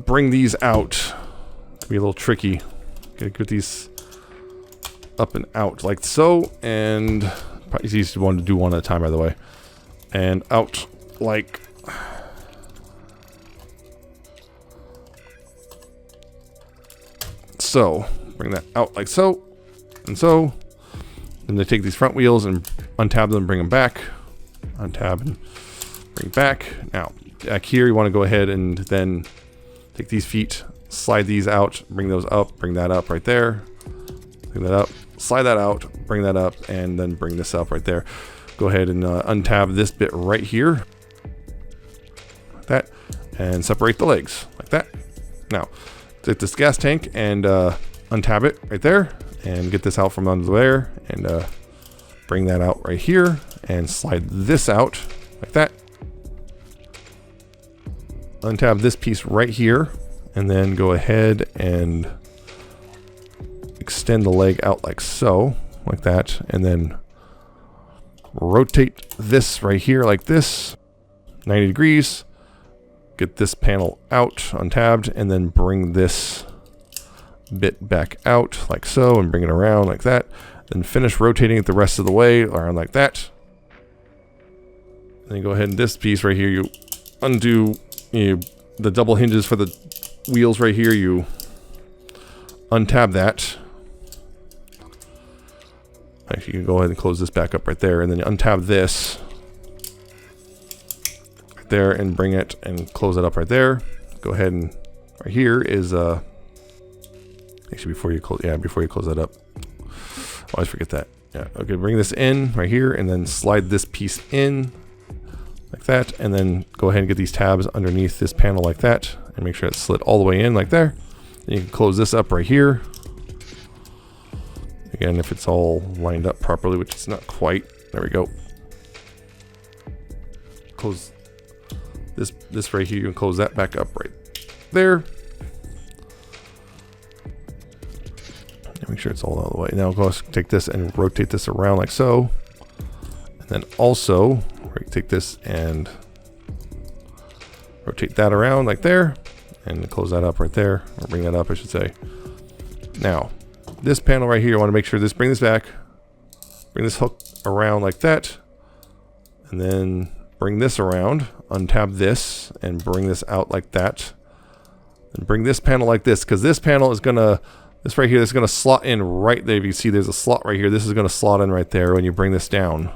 bring these out. It'll be a little tricky. Get these up and out like so, and it's easy to do one at a time, by the way, and out like so. Bring that out like so, and so. Then they take these front wheels and untab them and bring them back. Untab and bring back. Now, back here, you want to go ahead and then take these feet, slide these out, bring those up, bring that up right there. Bring that up, slide that out, bring that up, and then bring this up right there. Go ahead and untab this bit right here. Like that. And separate the legs, like that. Now, take this gas tank and untab it right there, and get this out from under there, and bring that out right here, and slide this out like that. Untab this piece right here, and then go ahead and extend the leg out like so, like that, and then rotate this right here like this, 90 degrees. Get this panel out, untabbed, and then bring this bit back out like so, and bring it around like that. Then finish rotating it the rest of the way around like that. Then go ahead and this piece right here, you undo the double hinges for the wheels right here. You untab that. Actually, you can go ahead and close this back up right there, and then you untab this right there and bring it and close it up right there. Go ahead and right here is actually before you close that up. I always forget that. Yeah, okay, bring this in right here and then slide this piece in like that, and then go ahead and get these tabs underneath this panel like that, and make sure it's slid all the way in like there. Then you can close this up right here. Again, if it's all lined up properly, which it's not quite. There we go. Close this right here, you can close that back up right there. And make sure it's all the way. Now go take this and rotate this around like so. And then also take this and rotate that around like there, and close that up right there, or bring that up, I should say. Now, this panel right here, I want to make sure bring this back, bring this hook around like that, and then bring this around, untab this, and bring this out like that, and bring this panel like this, because this panel is gonna, this right here is gonna slot in right there. If you see, there's a slot right here. This is gonna slot in right there when you bring this down.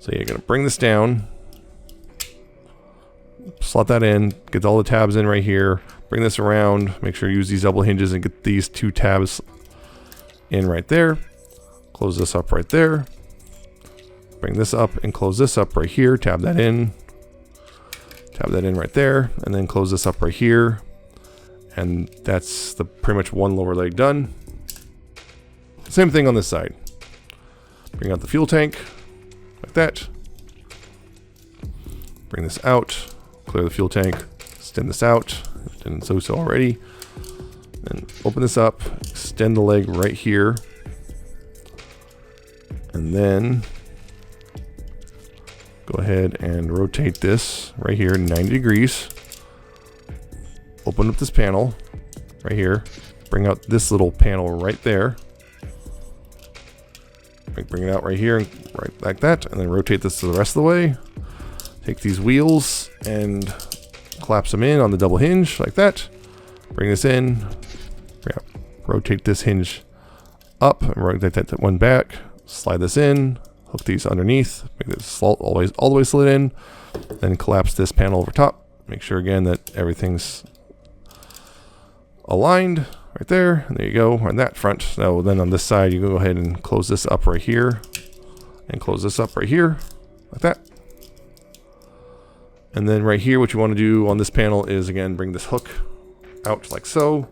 So you're gonna bring this down, slot that in, get all the tabs in right here, bring this around, make sure you use these double hinges and get these two tabs in right there. Close this up right there. Bring this up and close this up right here. Tab that in. Tab that in right there. And then close this up right here. And that's the pretty much one lower leg done. Same thing on this side. Bring out the fuel tank like that. Bring this out. Clear the fuel tank. Extend this out. Didn't so already. And open this up. Extend the leg right here. And then go ahead and rotate this right here 90 degrees. Open up this panel right here. Bring out this little panel right there. Bring it out right here, right like that, and then rotate this to the rest of the way. Take these wheels and collapse them in on the double hinge like that. Bring this in. Rotate this hinge up and rotate that one back. Slide this in. Hook these underneath. Make this all the way slid in. Then collapse this panel over top. Make sure again that everything's aligned right there. And there you go on that front. So then on this side, you go ahead and close this up right here and close this up right here like that. And then right here, what you want to do on this panel is again, bring this hook out like so.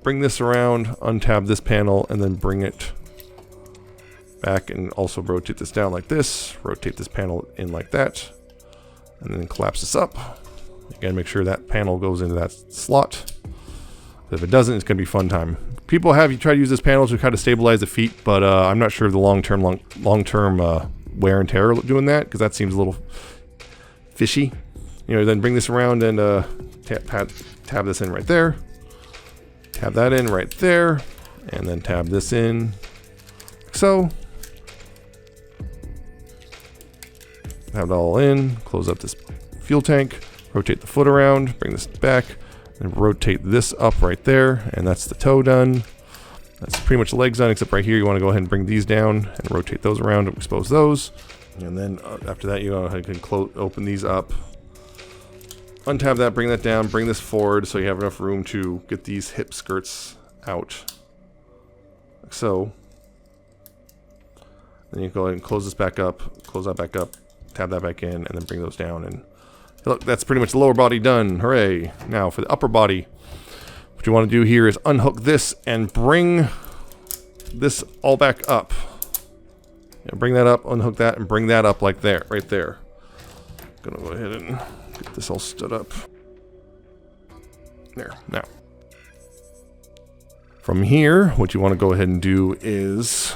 Bring this around, untab this panel, and then bring it back and also rotate this down like this. Rotate this panel in like that. And then collapse this up. Again, make sure that panel goes into that slot. If it doesn't, it's going to be fun time. People have tried to use this panel to kind of stabilize the feet, but I'm not sure of the long-term wear and tear doing that, because that seems a little fishy. You know, then bring this around and tab this in right there. Tab that in right there, and then tab this in like so. Tab it all in, close up this fuel tank, rotate the foot around, bring this back, and rotate this up right there, and that's the toe done. That's pretty much the legs done, except right here you want to go ahead and bring these down and rotate those around and expose those. And then after that, you go ahead and open these up. Untab that, bring that down, bring this forward so you have enough room to get these hip skirts out. Like so. Then you go ahead and close this back up, close that back up, tab that back in, and then bring those down. And look, that's pretty much the lower body done. Hooray. Now for the upper body, what you want to do here is unhook this and bring this all back up. Bring that up, unhook that, and bring that up like there, right there. Gonna go ahead and get this all stood up. There, now. From here, what you want to go ahead and do is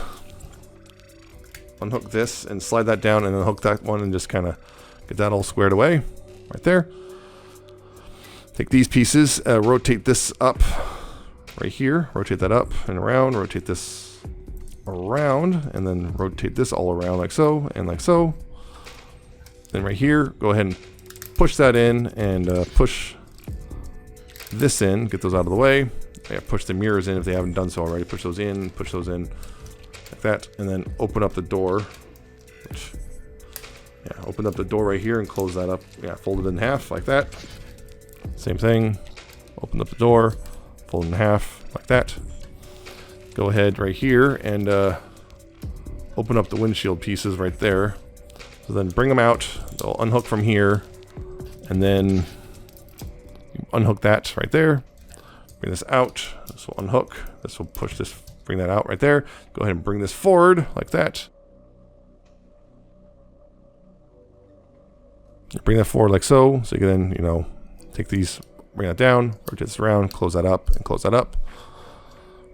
unhook this and slide that down and then hook that one and just kind of get that all squared away, right there. Take these pieces, rotate this up right here, rotate that up and around, rotate this around, and then rotate this all around like so and like so. Then right here, go ahead and push that in and push this in, get those out of the way. Push the mirrors in if they haven't done so already. Push those in like that, and then open up the door. Open up the door right here and close that up. Fold it in half like that. Same thing. Open up the door, fold it in half like that. Go ahead right here and open up the windshield pieces right there. So then bring them out. They'll unhook from here, and then unhook that right there. Bring this out. This will unhook. This will push this, bring that out right there. Go ahead and bring this forward like that. Bring that forward like so. So you can then, take these, bring that down, rotate this around, close that up, and close that up.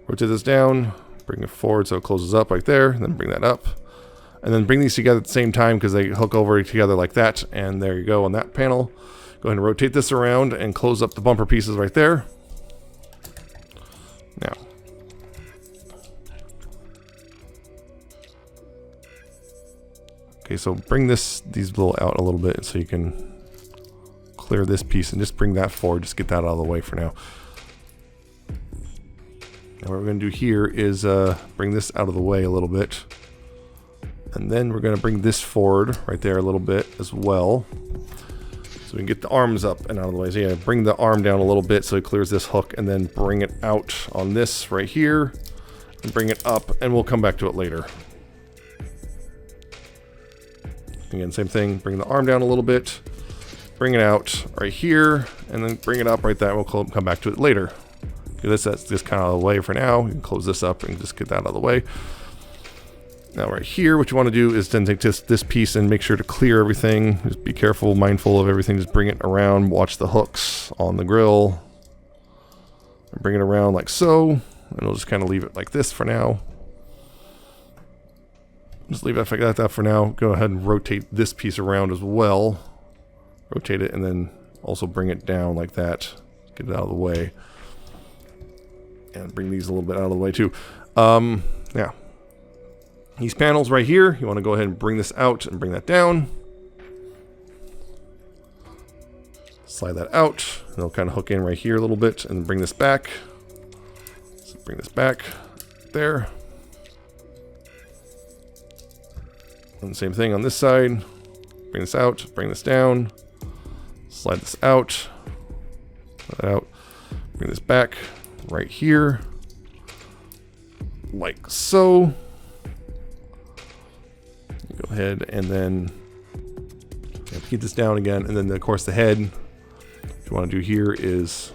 Rotate this down, bring it forward so it closes up like there, and then bring that up. And then bring these together at the same time because they hook over together like that. And there you go on that panel. Go ahead and rotate this around and close up the bumper pieces right there. Now. Okay, so bring these little out a little bit so you can clear this piece and just bring that forward. Just get that out of the way for now. Now what we're going to do here is bring this out of the way a little bit. And then we're going to bring this forward right there a little bit as well. So we can get the arms up and out of the way. So yeah, bring the arm down a little bit so it clears this hook, and then bring it out on this right here, and bring it up, and we'll come back to it later. Again, same thing, bring the arm down a little bit, bring it out right here, and then bring it up right there, and we'll come back to it later. Okay, that's just kind of out of the way for now. You can close this up and just get that out of the way. Now right here, what you want to do is then take this piece and make sure to clear everything. Just be careful, mindful of everything. Just bring it around, watch the hooks on the grill. And bring it around like so. And we'll just kind of leave it like this for now. Just leave it like that for now. Go ahead and rotate this piece around as well. Rotate it and then also bring it down like that. Get it out of the way. And bring these a little bit out of the way too. Yeah. These panels right here, you want to go ahead and bring this out and bring that down. Slide that out, and it'll kind of hook in right here a little bit, and bring this back. So bring this back there. And same thing on this side. Bring this out, bring this down. Slide this out. Slide that out. Bring this back right here. Like so. Go ahead and then keep this down again, and then of course the head. What you want to do here is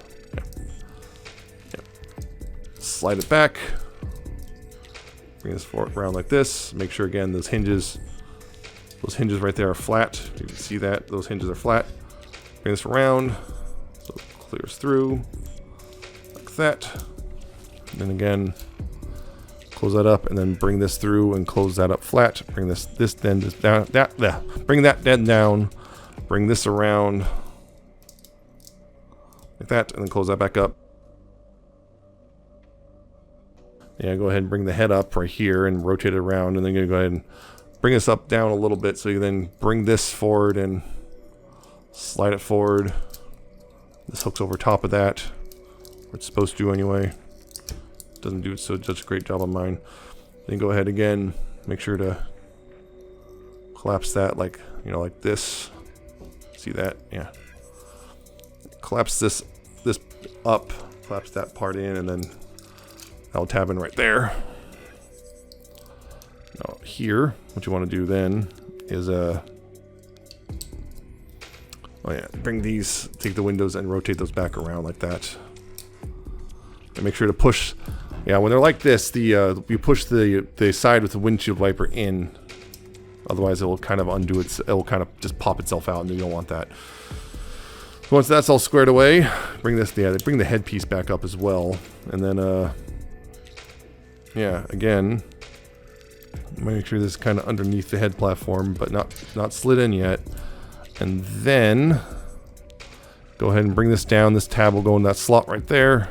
slide it back, bring this around like this. Make sure again those hinges right there are flat. You can see that those hinges are flat. Bring this around so it clears through like that. And then again, close that up, and then bring this through and close that up flat. Bring this then down, bring that then down. Bring this around like that, and then close that back up. Yeah, go ahead and bring the head up right here and rotate it around, and then you're gonna go ahead and bring this up down a little bit, so you then bring this forward and slide it forward. This hooks over top of that, what it's supposed to anyway. Doesn't do such a great job on mine. Then go ahead again, make sure to collapse that like this. See that? Yeah. Collapse this up, collapse that part in, and then that'll tab in right there. Now here, what you want to do then is bring these, take the windows and rotate those back around like that. And make sure to push. Yeah, when they're like this, you push the side with the windshield wiper in. Otherwise, it will kind of undo it. It will kind of just pop itself out, and you don't want that. Once that's all squared away, bring the headpiece back up as well, and then again, make sure this is kind of underneath the head platform, but not slid in yet. And then go ahead and bring this down. This tab will go in that slot right there.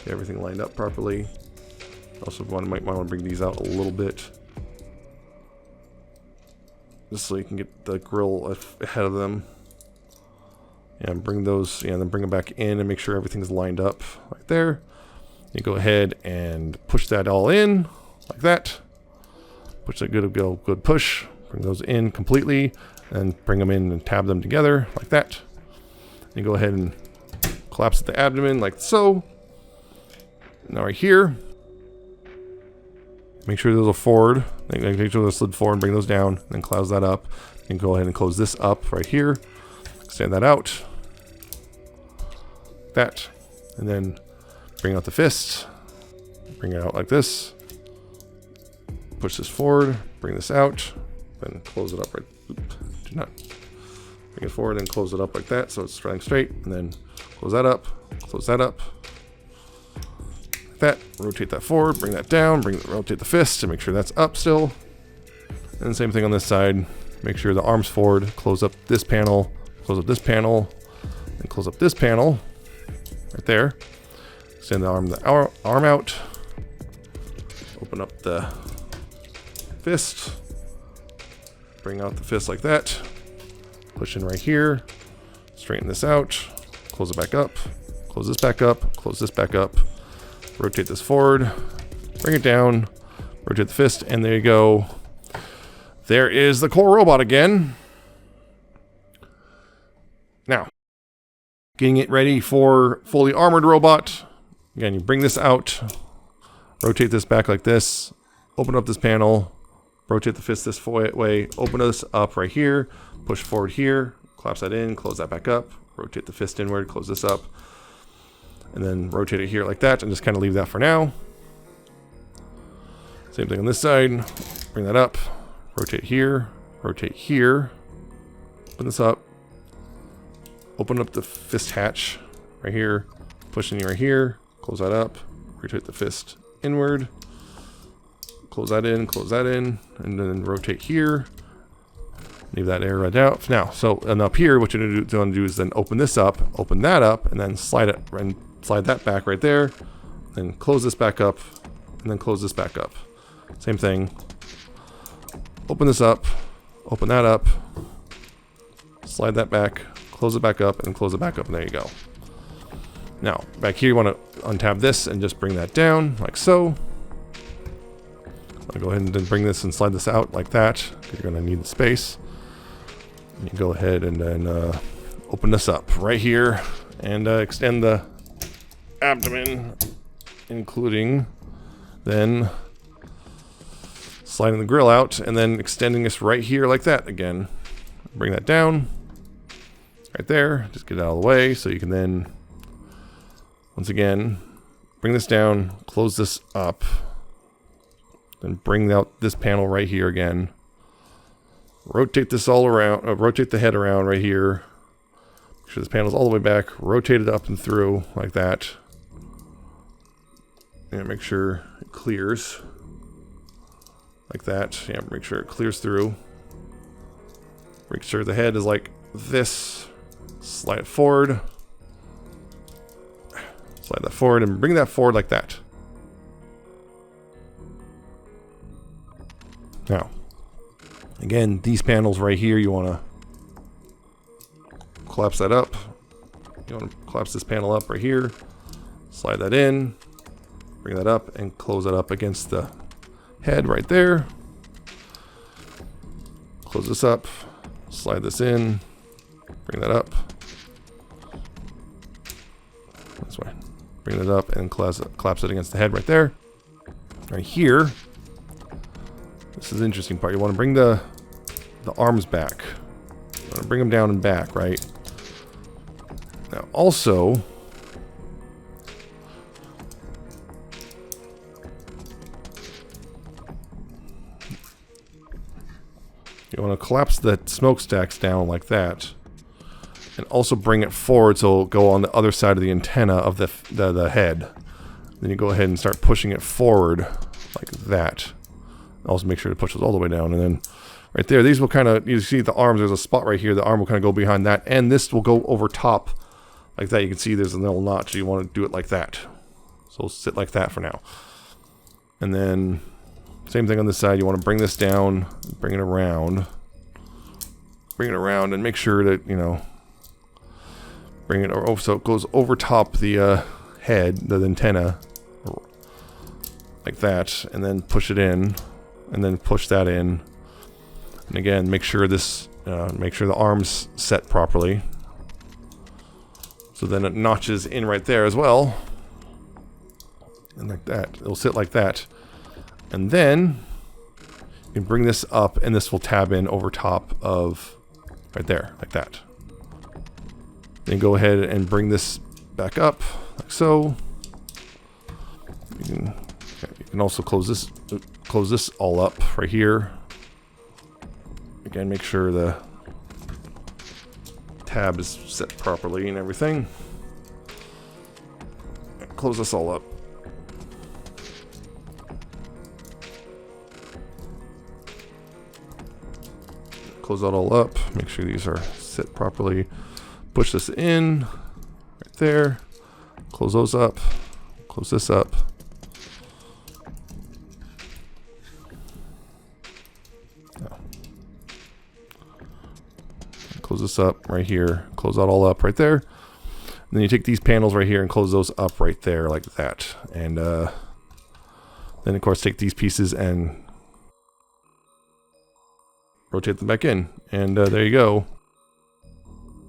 Get everything lined up properly. Also, might want to bring these out a little bit, just so you can get the grill ahead of them. And bring those, then bring them back in and make sure everything's lined up right there. You go ahead and push that all in like that. Push a good push. Bring those in completely, and bring them in and tab them together like that. You go ahead and collapse the abdomen like so. Now right here, make sure those are forward. Make sure those slid forward, bring those down, then close that up. And go ahead and close this up right here. Extend that out. That. And then bring out the fist. Bring it out like this. Push this forward, bring this out, then close it up right. Do not bring it forward and close it up like that, so it's running straight, and then close that up, like that. Rotate that forward, bring that down, rotate the fist to make sure that's up still. And same thing on this side. Make sure the arm's forward, close up this panel, and close up this panel right there. Extend the arm out. Open up the fist. Bring out the fist like that. Push in right here. Straighten this out. Close it back up. Close this back up. Close this back up. Rotate this forward. Bring it down. Rotate the fist, and there you go. there is the core robot again. Now, getting it ready for fully armored robot. Again, you bring this out, rotate this back like this, open up this panel, rotate the fist this way, open this up right here, push forward here, collapse that in, close that back up, rotate the fist inward, close this up, and then rotate it here like that, and just kind of leave that for now. Same thing on this side, bring that up, rotate here, open this up, open up the fist hatch right here, push in right here, close that up, rotate the fist inward, close that in, and then rotate here, leave that area right out. Now, so and up here, what you're going to do is then open this up, open that up, and then slide that back right there, then close this back up, and then close this back up. Same thing. Open this up, open that up, slide that back, close it back up, and close it back up, and there you go. Now, back here, you want to untab this and just bring that down, like so. I'll go ahead and then bring this and slide this out like that, because you're going to need the space. And you go ahead and then open this up right here, and extend the abdomen, including then sliding the grill out, and then extending this right here like that again. Bring that down, right there, just get it out of the way, so you can then, once again, bring this down, close this up, then bring out this panel right here again. Rotate this all around, rotate the head around right here. Make sure this panel's all the way back, rotate it up and through like that. And make sure it clears like that. Yeah, make sure it clears through. Make sure the head is like this. Slide it forward. Slide that forward and bring that forward like that. Now, again, these panels right here, you want to collapse that up. You want to collapse this panel up right here. Slide that in. Bring that up and close it up against the head right there. Close this up. Slide this in. Bring that up. This way. Bring it up and collapse it against the head right there. Right here. This is the interesting part. You want to bring the arms back. You want to bring them down and back, right? Now, also, you want to collapse the smokestacks down like that, and also bring it forward so it'll go on the other side of the antenna of the head. Then you go ahead and start pushing it forward like that. Also make sure to push those all the way down, and then right there, these will kind of, you see the arms, there's a spot right here, the arm will kind of go behind that, and this will go over top like that. You can see there's a little notch, so you want to do it like that. So it'll sit like that for now. And then, same thing on this side, you want to bring this down, bring it around, and make sure that, you know, bring it over so it goes over top the head, the antenna, like that, and then push it in. And then push that in, and again, make sure the arms set properly. So then it notches in right there as well, and like that, it'll sit like that. And then you can bring this up, and this will tab in over top of right there, like that. Then go ahead and bring this back up, like so. You can also close this all up right here. Again, make sure the tab is set properly and everything. Close this all up. Close that all up. Make sure these are set properly. Push this in right there. Close those up. Close this up. Close this up right here. Close that all up right there. And then you take these panels right here and close those up right there like that. And then of course take these pieces and rotate them back in. And there you go.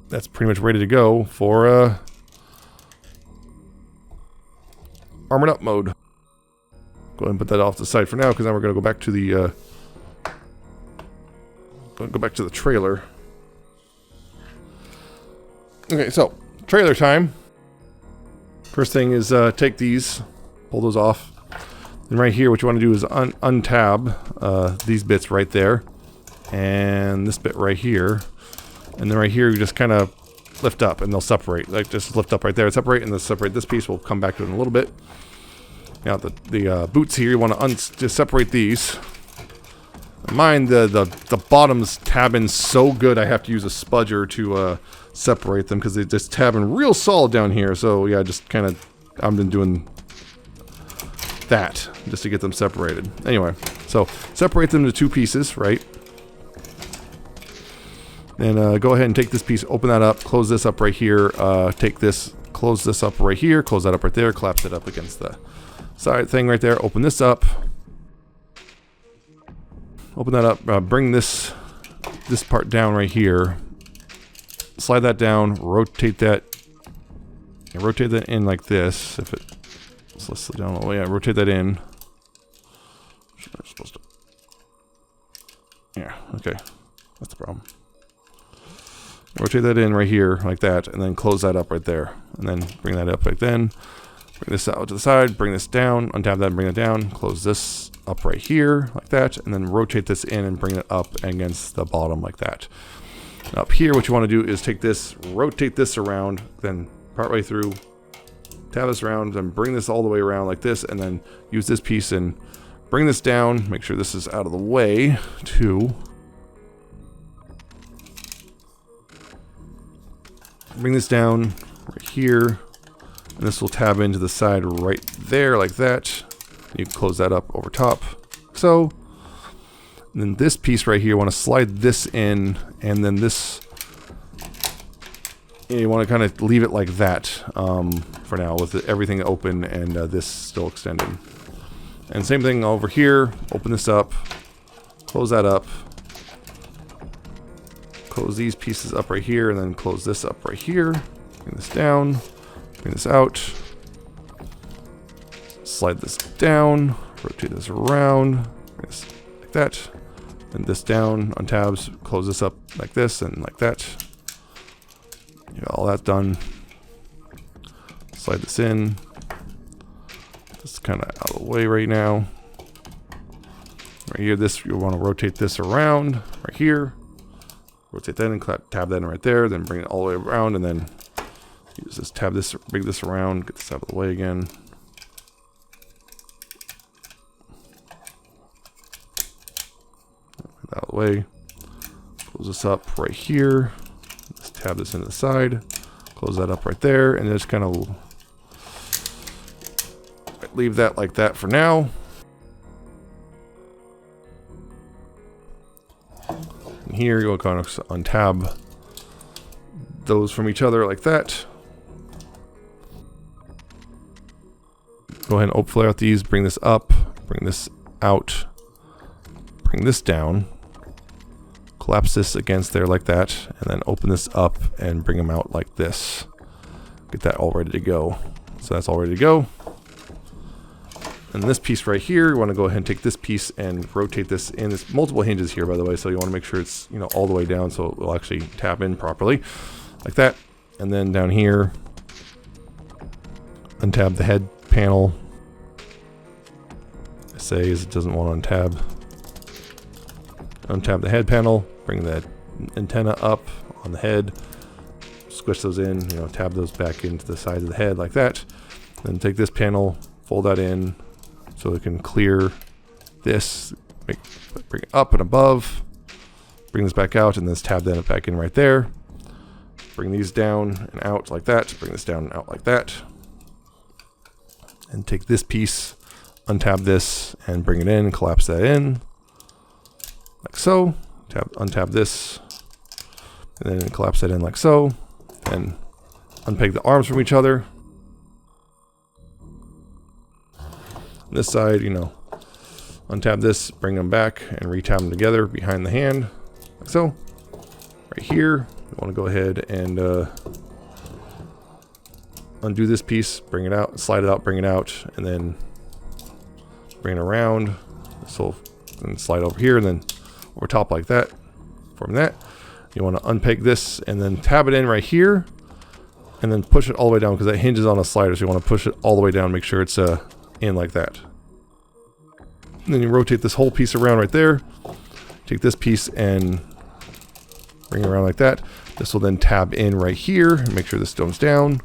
That's pretty much ready to go for armored up mode. Go ahead and put that off to the side for now, because now we're going to go back to the trailer. Okay, so trailer time. First thing is take these, pull those off. And right here, what you want to do is untab these bits right there, and this bit right here, and then right here you just kind of lift up, and they'll separate. Like just lift up right there, separate, and then separate this piece. We'll come back to it in a little bit. Now the boots here, you want to just separate these. Mind the bottoms tab in so good, I have to use a spudger to separate them, because they just tab in real solid down here. So yeah, just kind of I've been doing that just to get them separated. Anyway, so separate them to two pieces, right? And go ahead and take this piece, open that up, close this up right here. Take this, close this up right here, close that up right there, collapse it up against the side thing right there. Open this up. Open that up. Bring this part down right here. Slide that down. Rotate that. And rotate that in like this. If it, let's slow down all the way. Yeah, rotate that in. Supposed to. Yeah. Okay. That's the problem. Rotate that in right here like that, and then close that up right there, and then bring that up right then. Bring this out to the side. Bring this down. Untap that and bring it down. Close this up right here like that, and then rotate this in and bring it up against the bottom like that. Up here, what you want to do is take this, rotate this around, then partway through, tab this around, then bring this all the way around like this, and then use this piece and bring this down. Make sure this is out of the way too. Bring this down right here, and this will tab into the side right there like that. You can close that up over top. So, and then this piece right here, you want to slide this in, and then this, you want to kind of leave it like that for now, with everything open and this still extended. And same thing over here. Open this up, close that up, close these pieces up right here, and then close this up right here. Bring this down, bring this out. Slide this down, rotate this around, bring this like that, and this down, untabs, close this up like this and like that. You got all that done. Slide this in. This is kind of out of the way right now. Right here, this, you want to rotate this around right here. Rotate that and tab that in right there, then bring it all the way around, and then use this, tab this, bring this around, get this out of the way again. Out of the way. Close this up right here. Let's tab this into the side. Close that up right there, and just kind of leave that like that for now. And here you'll kind of untab those from each other like that. Go ahead and flare out these. Bring this up. Bring this out. Bring this down. Collapse this against there like that, and then open this up and bring them out like this. Get that all ready to go. So that's all ready to go. And this piece right here, you want to go ahead and take this piece and rotate this in. There's multiple hinges here, by the way, so you want to make sure it's, you know, all the way down so it will actually tap in properly, like that. And then down here, untab the head panel. Say is it doesn't want to untab. Untab the head panel, bring that antenna up on the head, squish those in, you know, tab those back into the side of the head like that. Then take this panel, fold that in so it can clear this, bring it up and above, bring this back out, and then tab that back in right there. Bring these down and out like that, bring this down and out like that. And take this piece, untab this, and bring it in, collapse that in. Like so. Untap this, and then collapse that in like so, and unpeg the arms from each other. On this side, you know, untap this, bring them back, and retab them together behind the hand. So right here, you want to go ahead and undo this piece, bring it out, slide it out, bring it out, and then bring it around. So and slide over here and then over top like that. From that, you want to unpeg this and then tab it in right here, and then push it all the way down because that hinges on a slider. So you want to push it all the way down, make sure it's in like that. And then you rotate this whole piece around right there. Take this piece and bring it around like that. This will then tab in right here and make sure this goes down.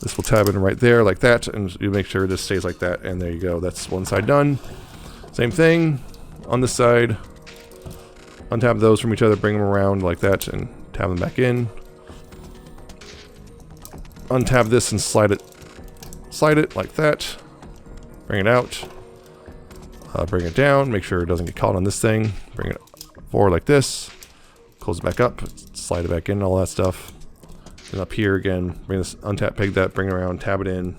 This will tab in right there like that, and you make sure this stays like that, and there you go. That's one side done. Same thing on this side. Untap those from each other, bring them around like that, and tab them back in. Untap this and slide it like that. Bring it out. Bring it down. Make sure it doesn't get caught on this thing. Bring it forward like this. Close it back up. Slide it back in, all that stuff. And up here again, bring this, untap, peg that, bring it around, tab it in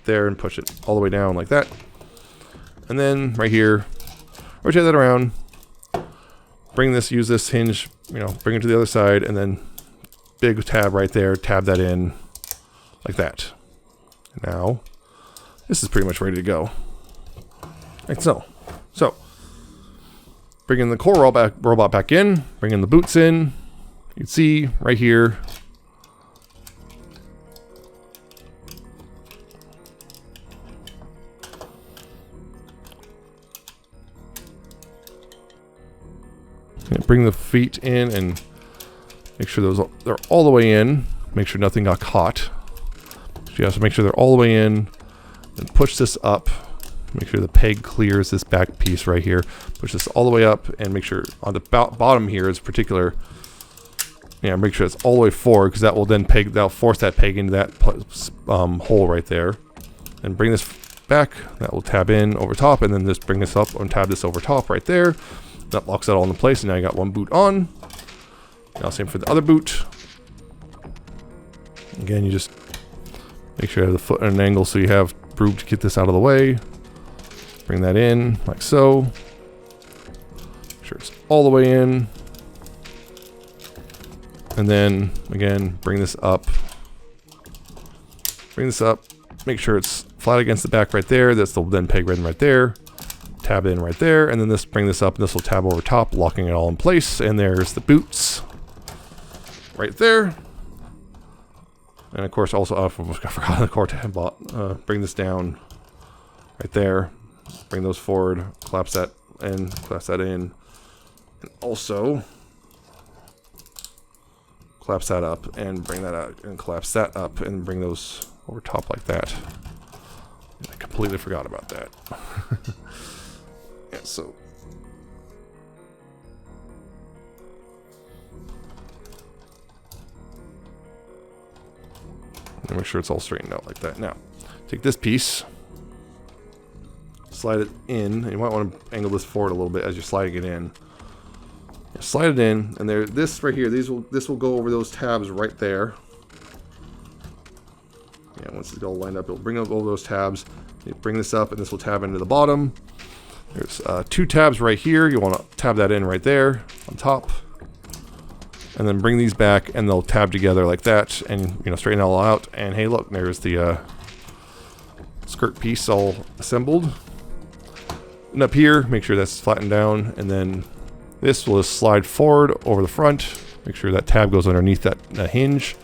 there, and push it all the way down like that. And then right here, rotate that around. Bring this, use this hinge, bring it to the other side, and then big tab right there, tab that in like that. Now, this is pretty much ready to go. Like so. So, bring in the core robot back in, bring in the boots in. You can see right here. Bring the feet in and make sure they're all the way in. Make sure nothing got caught. So you have to make sure they're all the way in, and push this up. Make sure the peg clears this back piece right here. Push this all the way up, and make sure on the bottom here is particular. Yeah, make sure it's all the way forward, because that will then that'll force that peg into that hole right there. And bring this back. That will tab in over top, and then just bring this up and tab this over top right there. That locks that all into place, and now you got one boot on. Now same for the other boot. Again, you just make sure you have the foot at an angle so you have room to get this out of the way. Bring that in like so. Make sure it's all the way in. And then again, bring this up. Bring this up. Make sure it's flat against the back right there. That's the then peg right there. Tab in right there, and then bring this up, and this will tab over top, locking it all in place. And there's the boots right there. And of course, also I forgot the core tab bot. Bring this down right there. Bring those forward. Collapse that in. Collapse that in. And also collapse that up and bring that out, and collapse that up and bring those over top like that. And I completely forgot about that. Yeah, so and make sure it's all straightened out like that. Now, take this piece, slide it in. You might want to angle this forward a little bit as you're sliding it in. Yeah, slide it in, and there, this right here, this will go over those tabs right there. Yeah, once it's all lined up, it'll bring up all those tabs. You bring this up, and this will tab into the bottom. There's 2 tabs right here. You want to tab that in right there on top, and then bring these back, and they'll tab together like that, and straighten it all out. And hey, look, there's the skirt piece all assembled. And up here, make sure that's flattened down, and then this will just slide forward over the front. Make sure that tab goes underneath that hinge.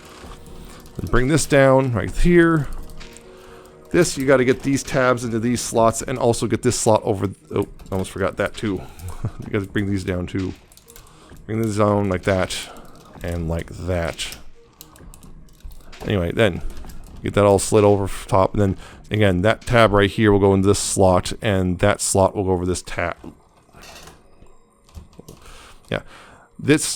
And bring this down right here. This, you got to get these tabs into these slots, and also get this slot over. Oh, almost forgot that too. You got to bring these down too. Bring this down like that, and like that. Anyway, then get that all slid over top, and then again, that tab right here will go into this slot, and that slot will go over this tab. Yeah, this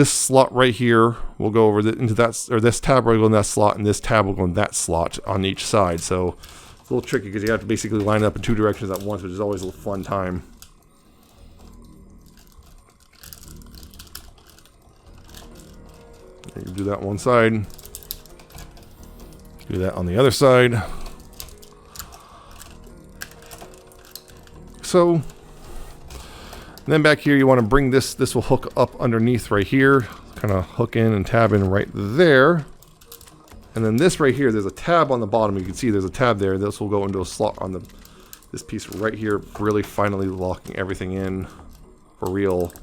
slot right here will go over into that, or this tab will go in that slot, and this tab will go in that slot on each side. So it's a little tricky because you have to basically line it up in 2 directions at once, which is always a fun time. You can do that on one side. Do that on the other side. So And then back here, you want to bring this. This will hook up underneath right here. Kind of hook in and tab in right there. And then this right here, there's a tab on the bottom. You can see there's a tab there. This will go into a slot on this piece right here. Really finally locking everything in for real.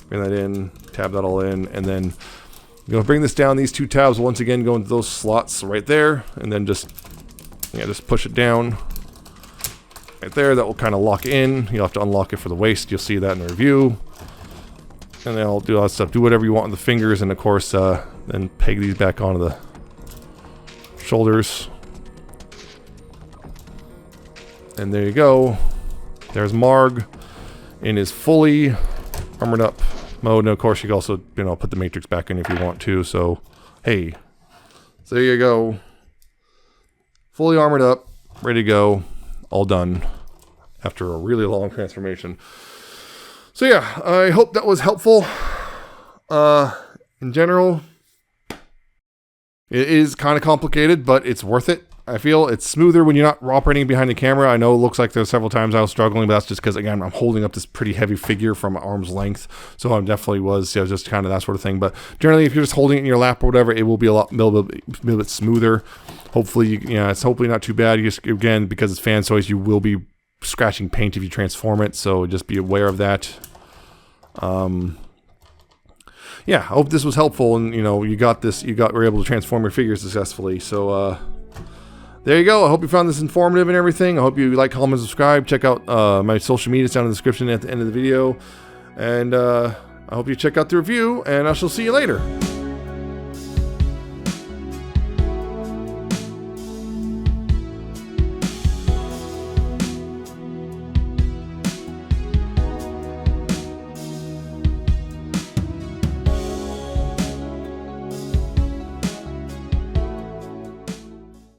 Bring that in, tab that all in, and then you're going to bring this down. These 2 tabs once again go into those slots right there, and then just push it down right there. That will kind of lock in. You'll have to unlock it for the waist. You'll see that in the review. And then I'll do all that stuff. Do whatever you want with the fingers, and of course, then peg these back onto the shoulders. And there you go. There's Margh in his fully armored up mode. And of course, you can also, put the matrix back in if you want to. So, hey. So there you go. Fully armored up, ready to go, all done after a really long transformation. So yeah, I hope that was helpful. In general, it is kind of complicated, but it's worth it. I feel it's smoother when you're not operating behind the camera. I know it looks like there's several times I was struggling, but that's just because, again, I'm holding up this pretty heavy figure from arm's length. So I definitely was, just kind of that sort of thing. But generally, if you're just holding it in your lap or whatever, it will be a little bit smoother. Hopefully, it's hopefully not too bad. You just, again, because it's fan toys, you will be scratching paint if you transform it. So just be aware of that. Yeah, I hope this was helpful, and were able to transform your figures successfully. So there you go. I hope you found this informative and everything. I hope you like, comment, subscribe. Check out my social media down in the description at the end of the video, and I hope you check out the review, and I shall see you later.